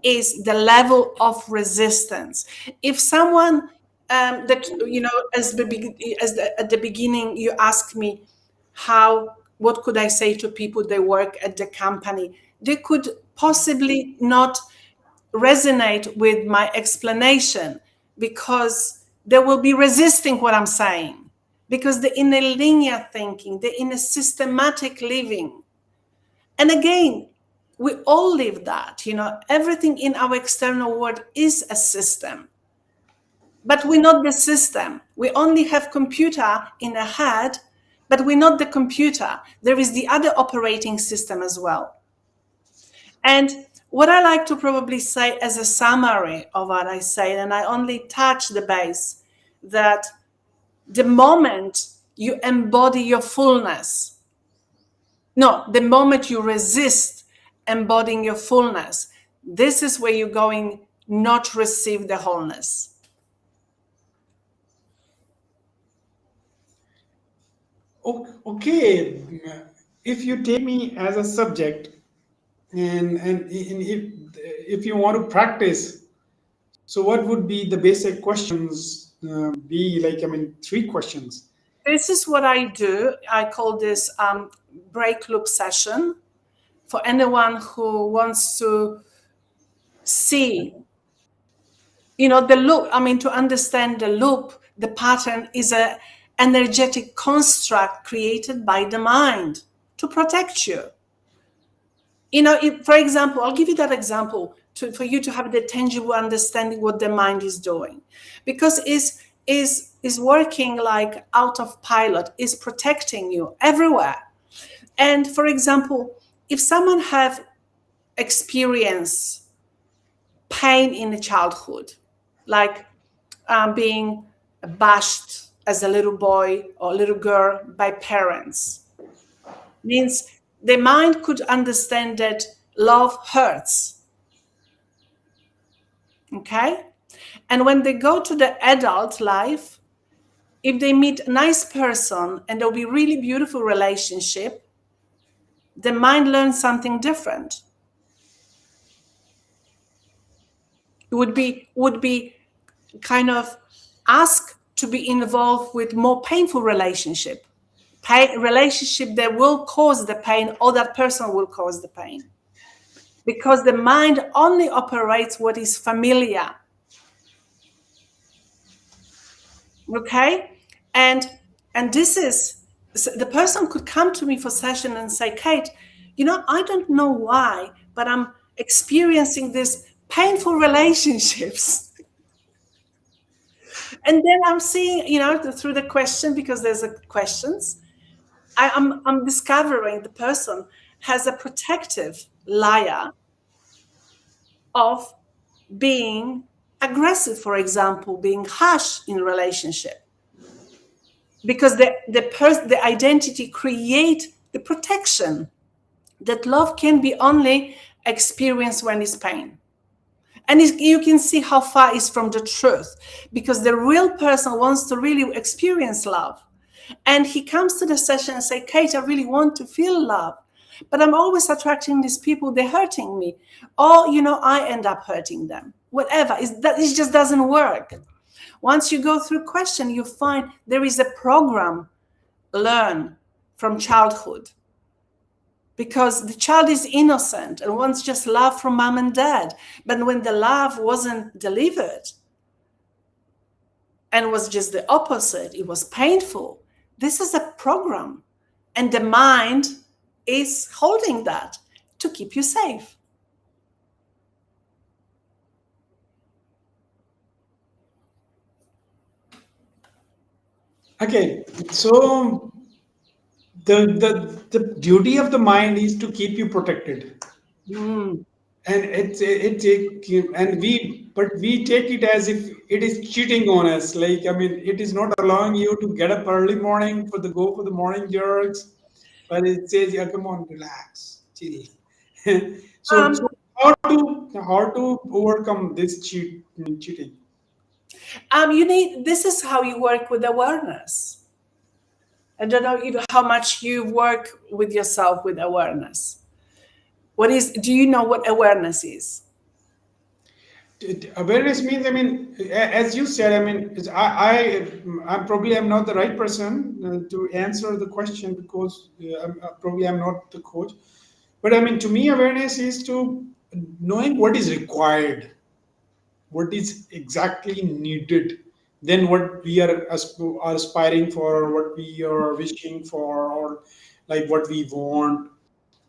is the level of resistance. If someone that at the beginning you asked me what could I say to people they work at the company, they could possibly not resonate with my explanation because they will be resisting what I'm saying, because they're in a linear thinking, they're in a systematic living. And again, we all live that, everything in our external world is a system, but we're not the system. We only have computer in a head, but we're not the computer. There is the other operating system as well. And what I like to probably say as a summary of what I say, and I only touch the base, that the moment you embody your fullness, no, the moment you resist embodying your fullness, this is where you're going not receive the wholeness. Okay, if you take me as a subject, and if you want to practice, so what would be the basic questions? Be like, I mean, three questions. This is what I do. I call this break loop session for anyone who wants to see, the loop. I mean, to understand the loop, the pattern is a energetic construct created by the mind to protect you. If, for example, I'll give you that example for you to have the tangible understanding what the mind is doing, because is working like out of pilot, is protecting you everywhere. And for example, if someone have experienced pain in the childhood, like being bashed as a little boy or little girl by parents. Means the mind could understand that love hurts. Okay? And when they go to the adult life, if they meet a nice person and there'll be really beautiful relationship, the mind learns something different. It would be kind of asked to be involved with more painful relationship, relationship that will cause the pain, or that person will cause the pain, because the mind only operates what is familiar. Okay, and this is, so the person could come to me for session and say, Kate, I don't know why, but I'm experiencing these painful relationships. And then I'm seeing, through the question, because there's a questions, I'm discovering the person has a protective layer of being aggressive, for example, being harsh in a relationship, because the identity create the protection that love can be only experienced when it's pain. And you can see how far is from the truth, because the real person wants to really experience love. And he comes to the session and say, Kate, I really want to feel love, but I'm always attracting these people, they're hurting me. Or, I end up hurting them. Whatever, it just doesn't work. Once you go through question, you find there is a program learned from childhood, because the child is innocent and wants just love from mom and dad. But when the love wasn't delivered and was just the opposite, it was painful. This is a program, and the mind is holding that to keep you safe. Okay, so the duty of the mind is to keep you protected, Mm. and we take it as if it is cheating on us. Like, I mean, it is not allowing you to get up early morning for the morning jerks, but it says, yeah, come on, relax, chill. So Um, how to overcome this cheating? this is how you work with awareness. I don't know how much you work with yourself with awareness. Do you know what awareness is? Awareness means, I mean, as you said, I mean, I probably am not the right person to answer the question, because probably I'm not the coach. But I mean, to me, awareness is to knowing what is required, what is exactly needed, than what we are aspiring for, or what we are wishing for, or like what we want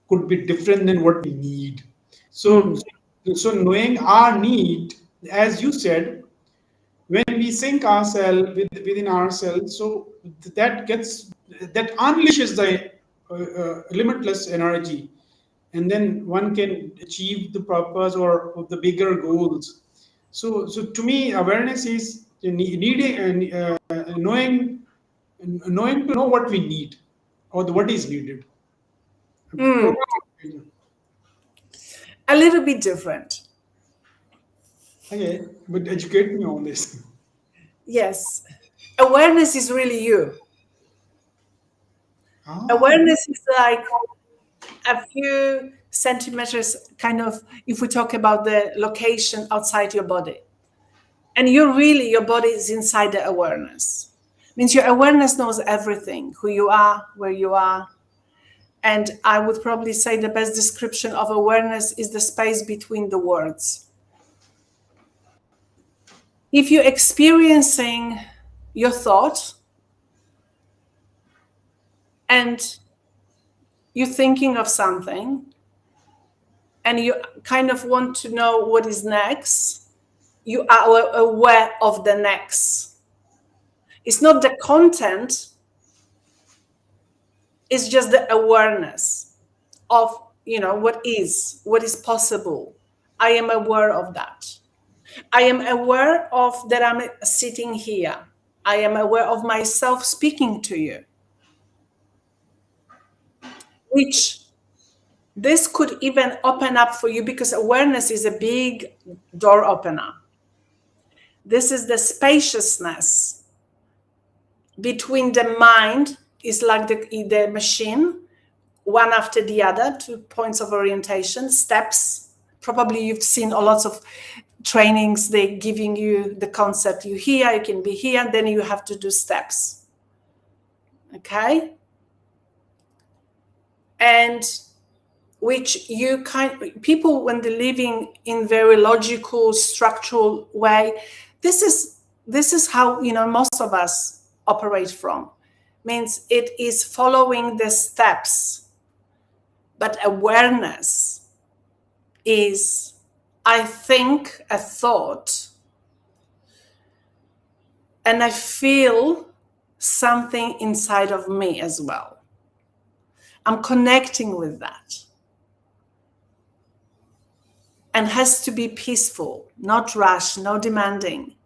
could be different than what we need. So, Mm. so knowing our need, as you said, when we sync ourselves within ourselves, so that unleashes the limitless energy, and then one can achieve the purpose or the bigger goals. So to me, awareness is needing, knowing to know what we need, or what is needed. Mm. A little bit different. Okay, but educate me on this. Yes. Awareness is really you. Ah, Awareness is like a few centimeters, kind of, if we talk about the location outside your body. And your body is inside the awareness. Means your awareness knows everything, who you are, where you are. And I would probably say the best description of awareness is the space between the words. If you're experiencing your thought and you're thinking of something and you kind of want to know what is next, you are aware of the next. It's not the content, it's just the awareness of what is possible. I am aware of that. I am aware of that I'm sitting here. I am aware of myself speaking to you, which this could even open up for you, because awareness is a big door opener. This is the spaciousness between the mind, is like the machine, one after the other, 2 points of orientation, steps. Probably you've seen a lots of trainings, they giving you the concept, you here, you can be here, then you have to do steps. Okay? And which you people, when they're living in very logical, structural way, this is how, most of us operate from. Means it is following the steps. But awareness is, I think, a thought, and I feel something inside of me as well. I'm connecting with that. And has to be peaceful, not rush, no demanding.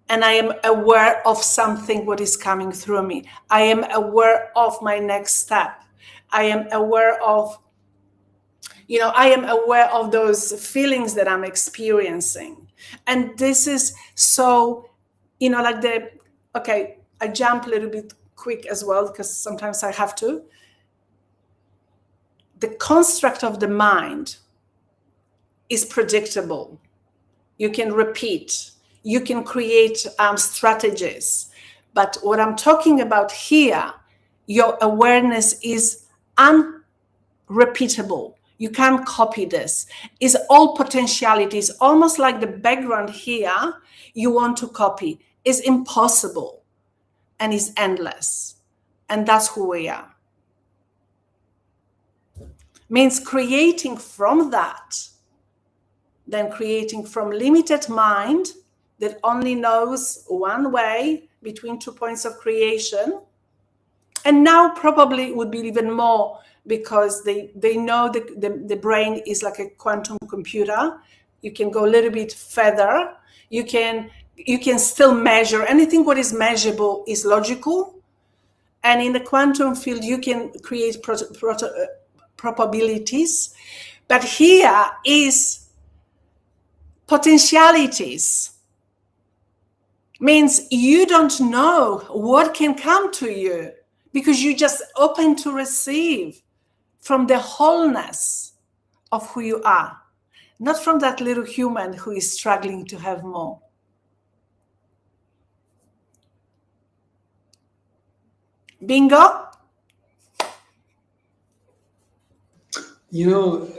And I am aware of something what is coming through me. I am aware of my next step. I am aware of, I am aware of those feelings that I'm experiencing. And this is so, like okay, I jump a little bit quick as well, because sometimes I have to. The construct of the mind is predictable. You can repeat, you can create strategies. But what I'm talking about here, your awareness is unrepeatable. You can't copy this. It's all potentialities, almost like the background here you want to copy. Is impossible and is endless. And that's who we are. Means creating from that, then creating from limited mind that only knows one way between 2 points of creation. And now probably would be even more, because they know the brain is like a quantum computer. You can go a little bit further. You can still measure. Anything what is measurable is logical. And in the quantum field, you can create probabilities. But here is potentialities. Means you don't know what can come to you, because you just open to receive from the wholeness of who you are, not from that little human who is struggling to have more. Bingo?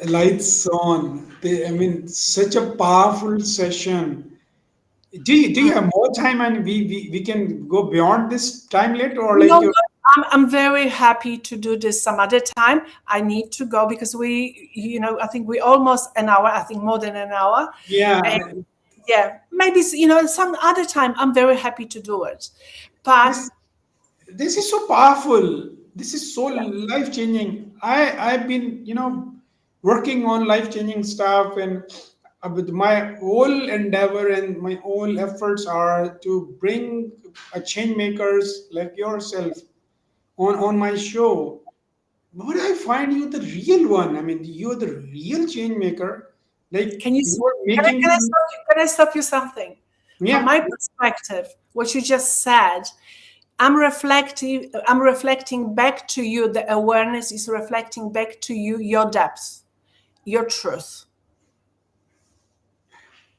Lights on. Such a powerful session. Do you have more time, and we can go beyond this time later, or You like know you? what? I'm very happy to do this some other time. I need to go, because I think we almost an hour, I think more than an hour. Yeah, And yeah, maybe, some other time, I'm very happy to do it. But this this is so powerful. This is so life changing. I've been working on life changing stuff, and with my whole endeavor and my whole efforts are to bring a change makers like yourself on my show. But I find you the real one. You're the real change maker. Like can you you're can I making. stop you? Can I stop you something? From Yeah. my perspective, what you just said, I'm reflecting back to you. The awareness is reflecting back to you your depth, your truth.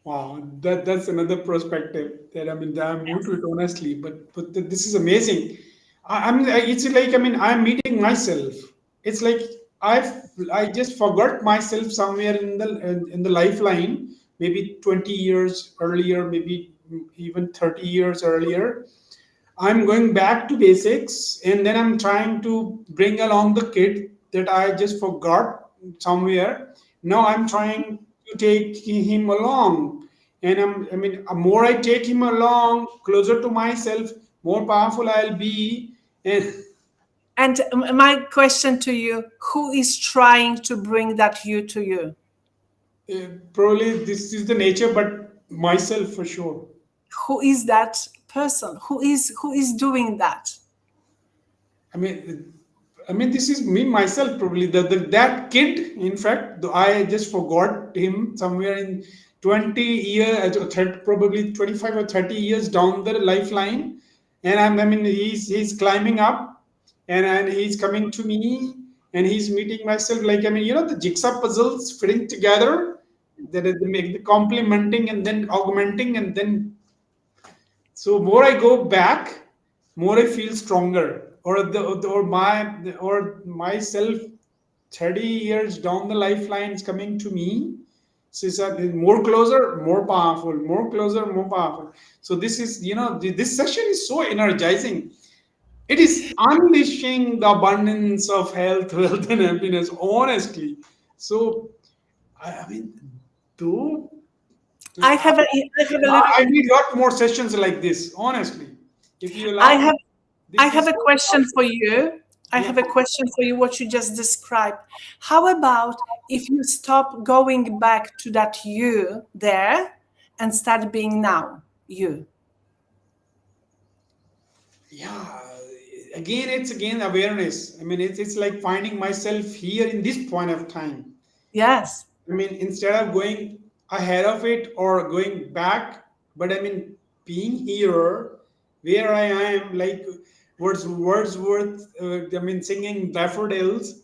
Wow, that's another perspective that I'm new to it honestly, but this is amazing. It's like I'm meeting myself. It's like I just forgot myself somewhere in the lifeline, maybe 20 years earlier, maybe even 30 years earlier. I'm going back to basics, and then I'm trying to bring along the kid that I just forgot somewhere. Now I'm trying to take him along, and more I take him along, closer to myself, more powerful I'll be. And And my question to you: who is trying to bring that you to you? probably this is the nature, but myself for sure. Who is that person who is doing that. I mean, this is me myself probably. That kid, in fact, I just forgot him somewhere in 20 years, probably 25 or 30 years down the lifeline, and I mean, he's climbing up, and he's coming to me, and he's meeting myself. Like, I mean, the jigsaw puzzles fitting together, that is, they make the complementing and then augmenting, and then so more I go back, more I feel stronger. Or myself 30 years down the lifeline is coming to me. So it's more closer, more powerful, more closer, more powerful. So this is, this session is so energizing. It is unleashing the abundance of health, wealth, and happiness, honestly. So, I mean, though I have a little. I need a lot more sessions like this, honestly. If you I allow me, have I this have is a so question for powerful. you. I Yeah. have a question for you, what you just described. How about if you stop going back to that you there and start being now you? Yeah. Again, it's again awareness. I mean, it's like finding myself here in this point of time. Yes. I mean, instead of going ahead of it or going back, but I mean, being here where I am, like Wordsworth, I mean, singing daffodils,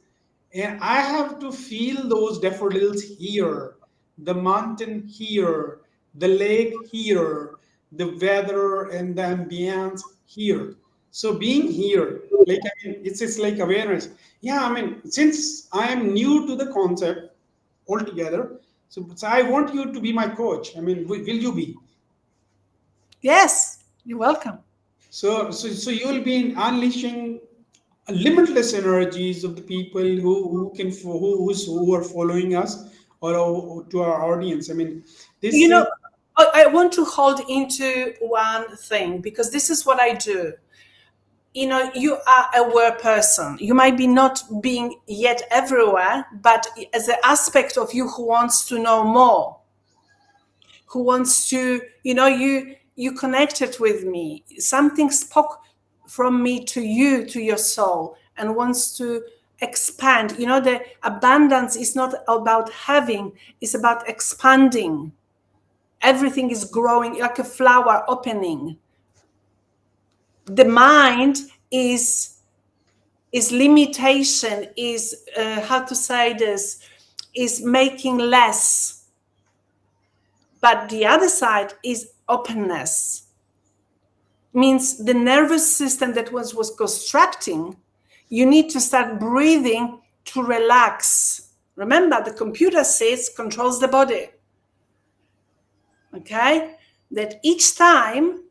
and I have to feel those daffodils here, the mountain here, the lake here, the weather and the ambience here. So being here, like, I mean, it's like awareness. Yeah, I mean, since I am new to the concept altogether, so I want you to be my coach. I mean, will you be? Yes. You're welcome. So you will be unleashing limitless energies of the people who can who are following us, or to our audience. I mean, You this know, is I want to hold into one thing because this is what I do. You are a aware person. You might be not being yet everywhere, but as an aspect of you who wants to know more, who wants to, you connected with me. Something spoke from me to you, to your soul, and wants to expand. The abundance is not about having, it's about expanding. Everything is growing like a flower opening. The mind is limitation, is how to say this, is making less, but the other side is openness. Means the nervous system that was constructing, you need to start breathing to relax. Remember, the computer sits, controls the body. Okay, that each time,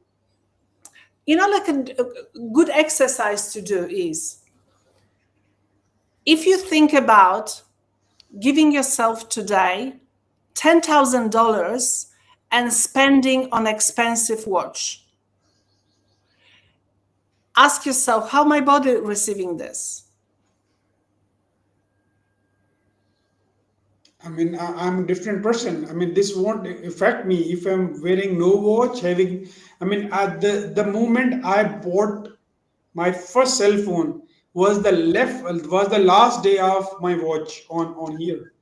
like a good exercise to do is, if you think about giving yourself today $10,000 and spending on expensive watch, ask yourself, how my body receiving this? I mean, I'm a different person. I mean, this won't affect me if I'm wearing no watch, having. I mean, at the moment I bought my first cell phone was the last day of my watch on here.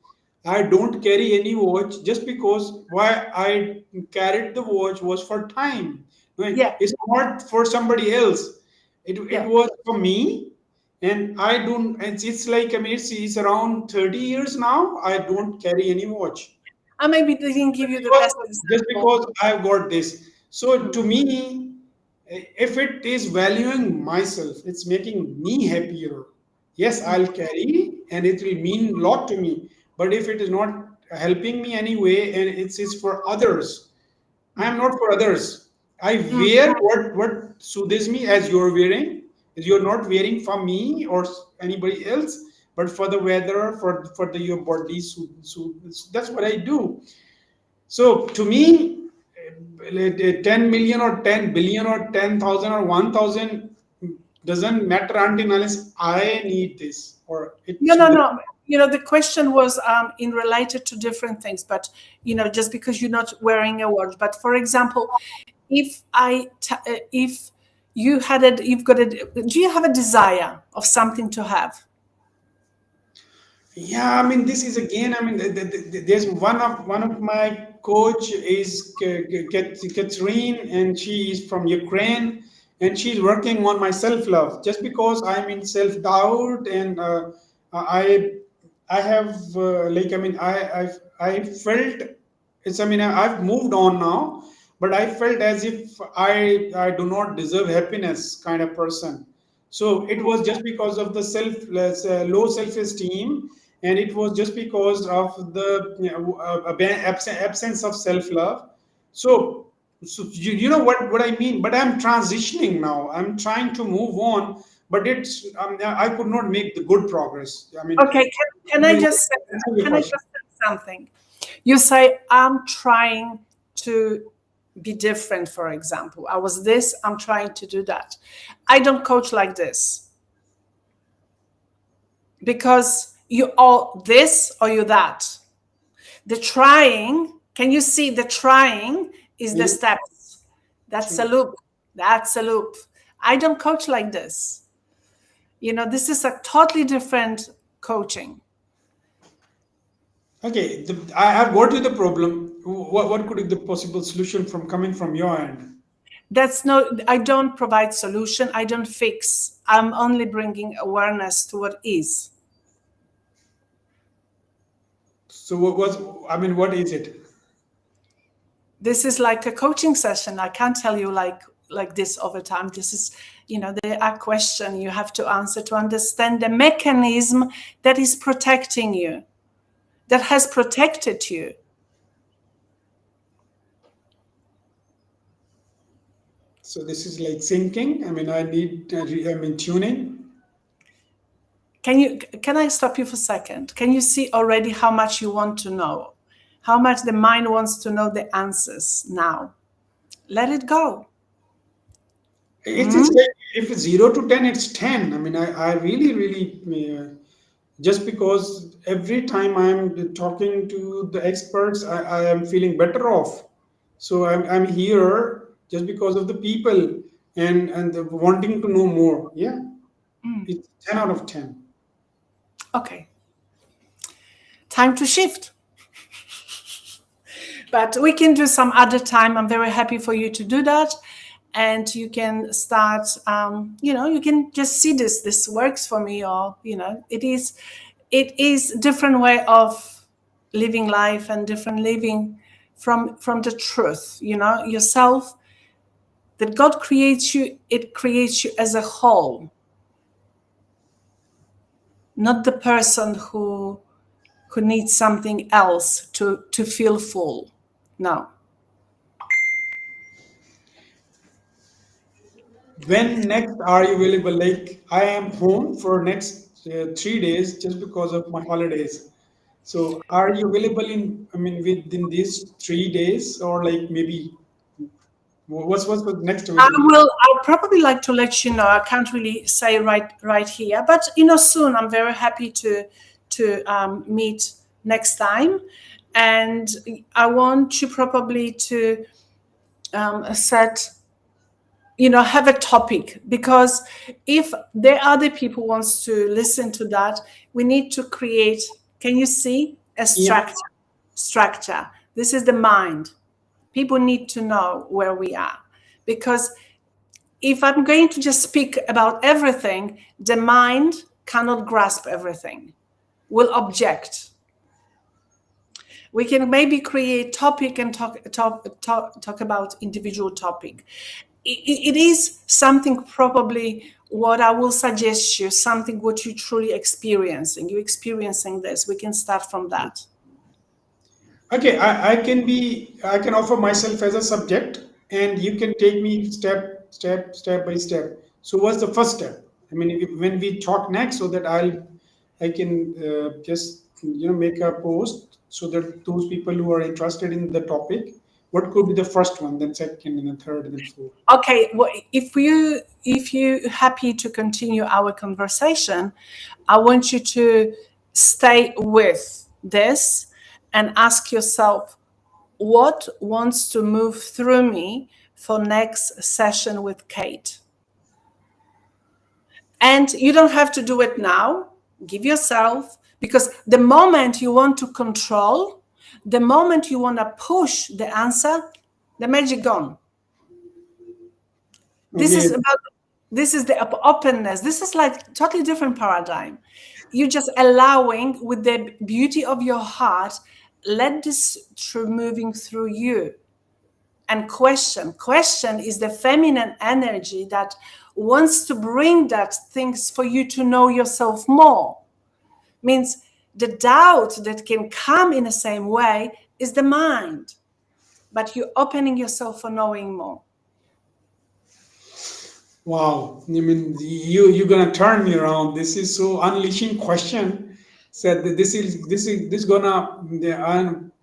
I don't carry any watch just because why I carried the watch was for time. Yeah, It's not for somebody else. It yeah. was for me, and I don't. It's like, I mean, it's around 30 years now. I don't carry any watch I maybe didn't give you the because best just example. because I've got this. So Mm, to me, if it is valuing myself, it's making me happier. Yes, mm, I'll carry, and it will mean a lot to me. But if it is not helping me anyway, and it's for others, I mm, am not for others. I mm. wear what soothes me, as you're wearing. Is you're not wearing for me or anybody else, but for the weather, for the your body. So that's what I do. So to me, 10 million or 10 billion or 10,000 or 1,000 doesn't matter until unless I need this or it No, no, soothes. no. The question was in related to different things, but just because you're not wearing a watch. But for example, if you had a, you've got a, do you have a desire of something to have? Yeah, I mean, this is again. I mean, there's one of my coach is Catherine, and she is from Ukraine, and she's working on my self love. Just because I'm in self doubt, and I I have like I mean I felt it's I mean I've moved on now, but I felt as if I do not deserve happiness kind of person. So it was just because of the low self esteem, and it was just because of the absence of self love. So you know what I mean. But I'm transitioning now. I'm trying to move on, but it's I could not make the good progress. I mean, Okay, can I just say, answer your can I question. just say something? You say, I'm trying to be different, for example. I was this, I'm trying to do that. I don't coach like this because you all this or you that. The trying, can you see the trying is the Yeah, steps? That's a true. loop. That's a loop. I don't coach like this. You know, this is a totally different coaching. Okay, I've got you the problem. What could be the possible solution from coming from your end? That's no, I don't provide solution, I don't fix, I'm only bringing awareness to what is. So what was I mean? What is it? This is like a coaching session. I can't tell you like this over time. This is, you know, there are questions you have to answer to understand the mechanism that is protecting you, that has protected you. So this is like syncing. I mean, I need. I mean, tuning. Can I stop you for a second? Can you see already how much you want to know, how much the mind wants to know the answers now? Let it go. It's like if it's 0 to 10, it's 10. I mean, I really just because every time I'm talking to the experts, I am feeling better off. So I'm here just because of the people and the wanting to know more. Yeah, it's 10 out of 10. Okay, time to shift. But we can do some other time. I'm very happy for you to do that. And you can start, you know, you can just see this works for me, or, you know, it is different way of living life and different living from the truth, you know, yourself, that God creates you, it creates you as a whole, not the person who needs something else to feel full. No. When next are you available? Like I am home for next 3 days just because of my holidays. So are you available I mean, within these 3 days or like maybe what's the next availability? I'll probably like to let you know. I can't really say right here, but you know, soon. I'm very happy to meet next time, and I want you probably to set, you know, have a topic, because if there are other people wants to listen to that, we need to create. Can you see a Yeah. structure? This is the mind. People need to know where we are, because if I'm going to just speak about everything, the mind cannot grasp everything, will object. We can maybe create topic and talk about individual topic. It is something probably what I will suggest you, something what you truly experiencing. You experiencing this. We can start from that. Okay, I can offer myself as a subject and you can take me step by step. So what's the first step? I mean, when we talk next, so that I can just make a post so that those people who are interested in the topic, what could be the first one, then second, and then third, and then fourth. Okay, well, if you happy to continue our conversation, I want you to stay with this and ask yourself what wants to move through me for next session with Kate. And you don't have to do it now. Give yourself, because the moment you want to control, the moment you want to push the answer, the magic gone. This is Amazing. about, this is the openness. This is like totally different paradigm. You're just allowing with the beauty of your heart, let this through moving through you. And question is the feminine energy that wants to bring that things for you to know yourself more. Means the doubt that can come in the same way is the mind, but you're opening yourself for knowing more. Wow. I mean, you're gonna turn me around. This is so unleashing question. Said that this gonna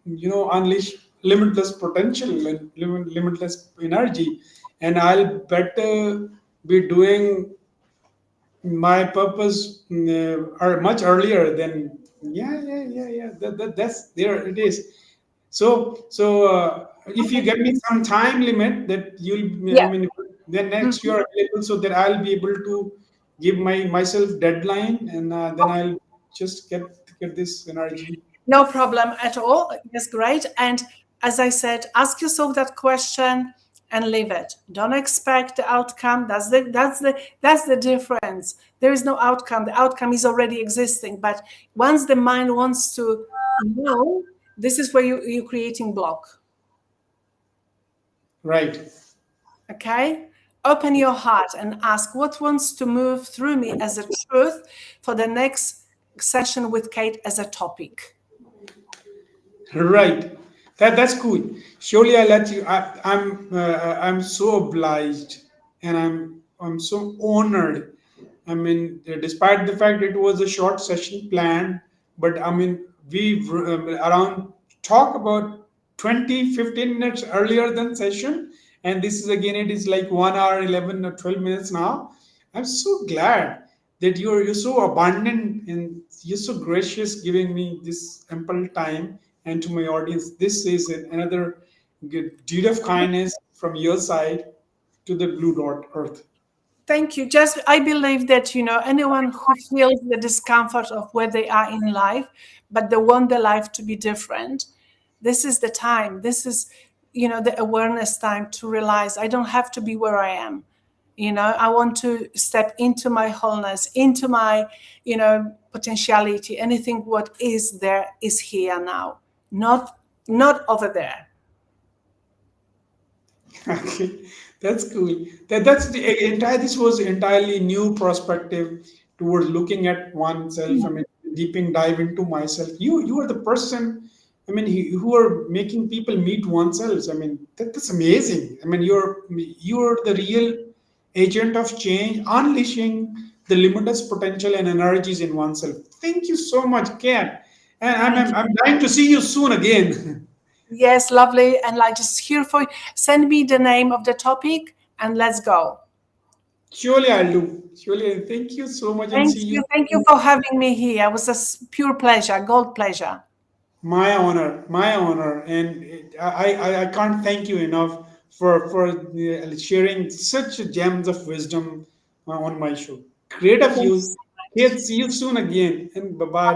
unleash limitless potential and limitless energy, and I'll better be doing my purpose are much earlier than that's there it is. So if you give me some time limit that you'll, I Yeah. mean, then next you Mhm. are available so that I'll be able to give myself deadline, and then I'll just get this energy. No problem at all. Yes, great. And as I said, ask yourself that question and leave it. Don't expect the outcome. That's the difference. There is no outcome. The outcome is already existing. But once the mind wants to know, this is where you're creating block. Right. Okay? Open your heart and ask what wants to move through me as a truth for the next session with Kate as a topic. Right. That's cool. Surely I let you. I'm so obliged, and I'm so honored. I mean, despite the fact it was a short session planned, but I mean, we around talk about 20-15 minutes earlier than session, and this is again it is like 1 hour 11 or 12 minutes now. I'm so glad that you're so abundant and you're so gracious giving me this ample time, and to my audience this is another good deed of kindness from your side to the blue dot earth. Thank you. Just, I believe that, anyone who feels the discomfort of where they are in life, but they want their life to be different, this is the time. This is, the awareness time to realize I don't have to be where I am. I want to step into my wholeness, into my, potentiality. Anything what is there is here now, not over there. Okay, that's cool. That's the entire. This was entirely new perspective towards looking at oneself. I mean, deeping dive into myself. You are the person. I mean, who are making people meet oneself. I mean, that's amazing. I mean, you're the real agent of change, unleashing the limitless potential and energies in oneself. Thank you so much, Kat. And Thank I'm dying to see you soon again. Yes, lovely. And like just here for you. Send me the name of the topic and let's go. Surely I'll do. Surely, thank you so much and Thank see you you. Thank you soon. for having me here. It was a pure pleasure, gold pleasure. My honor, my honor. And I can't thank you enough for sharing such gems of wisdom on my show. Great of Thank you you. so much. Kids, see you soon again. And bye Bye bye. bye.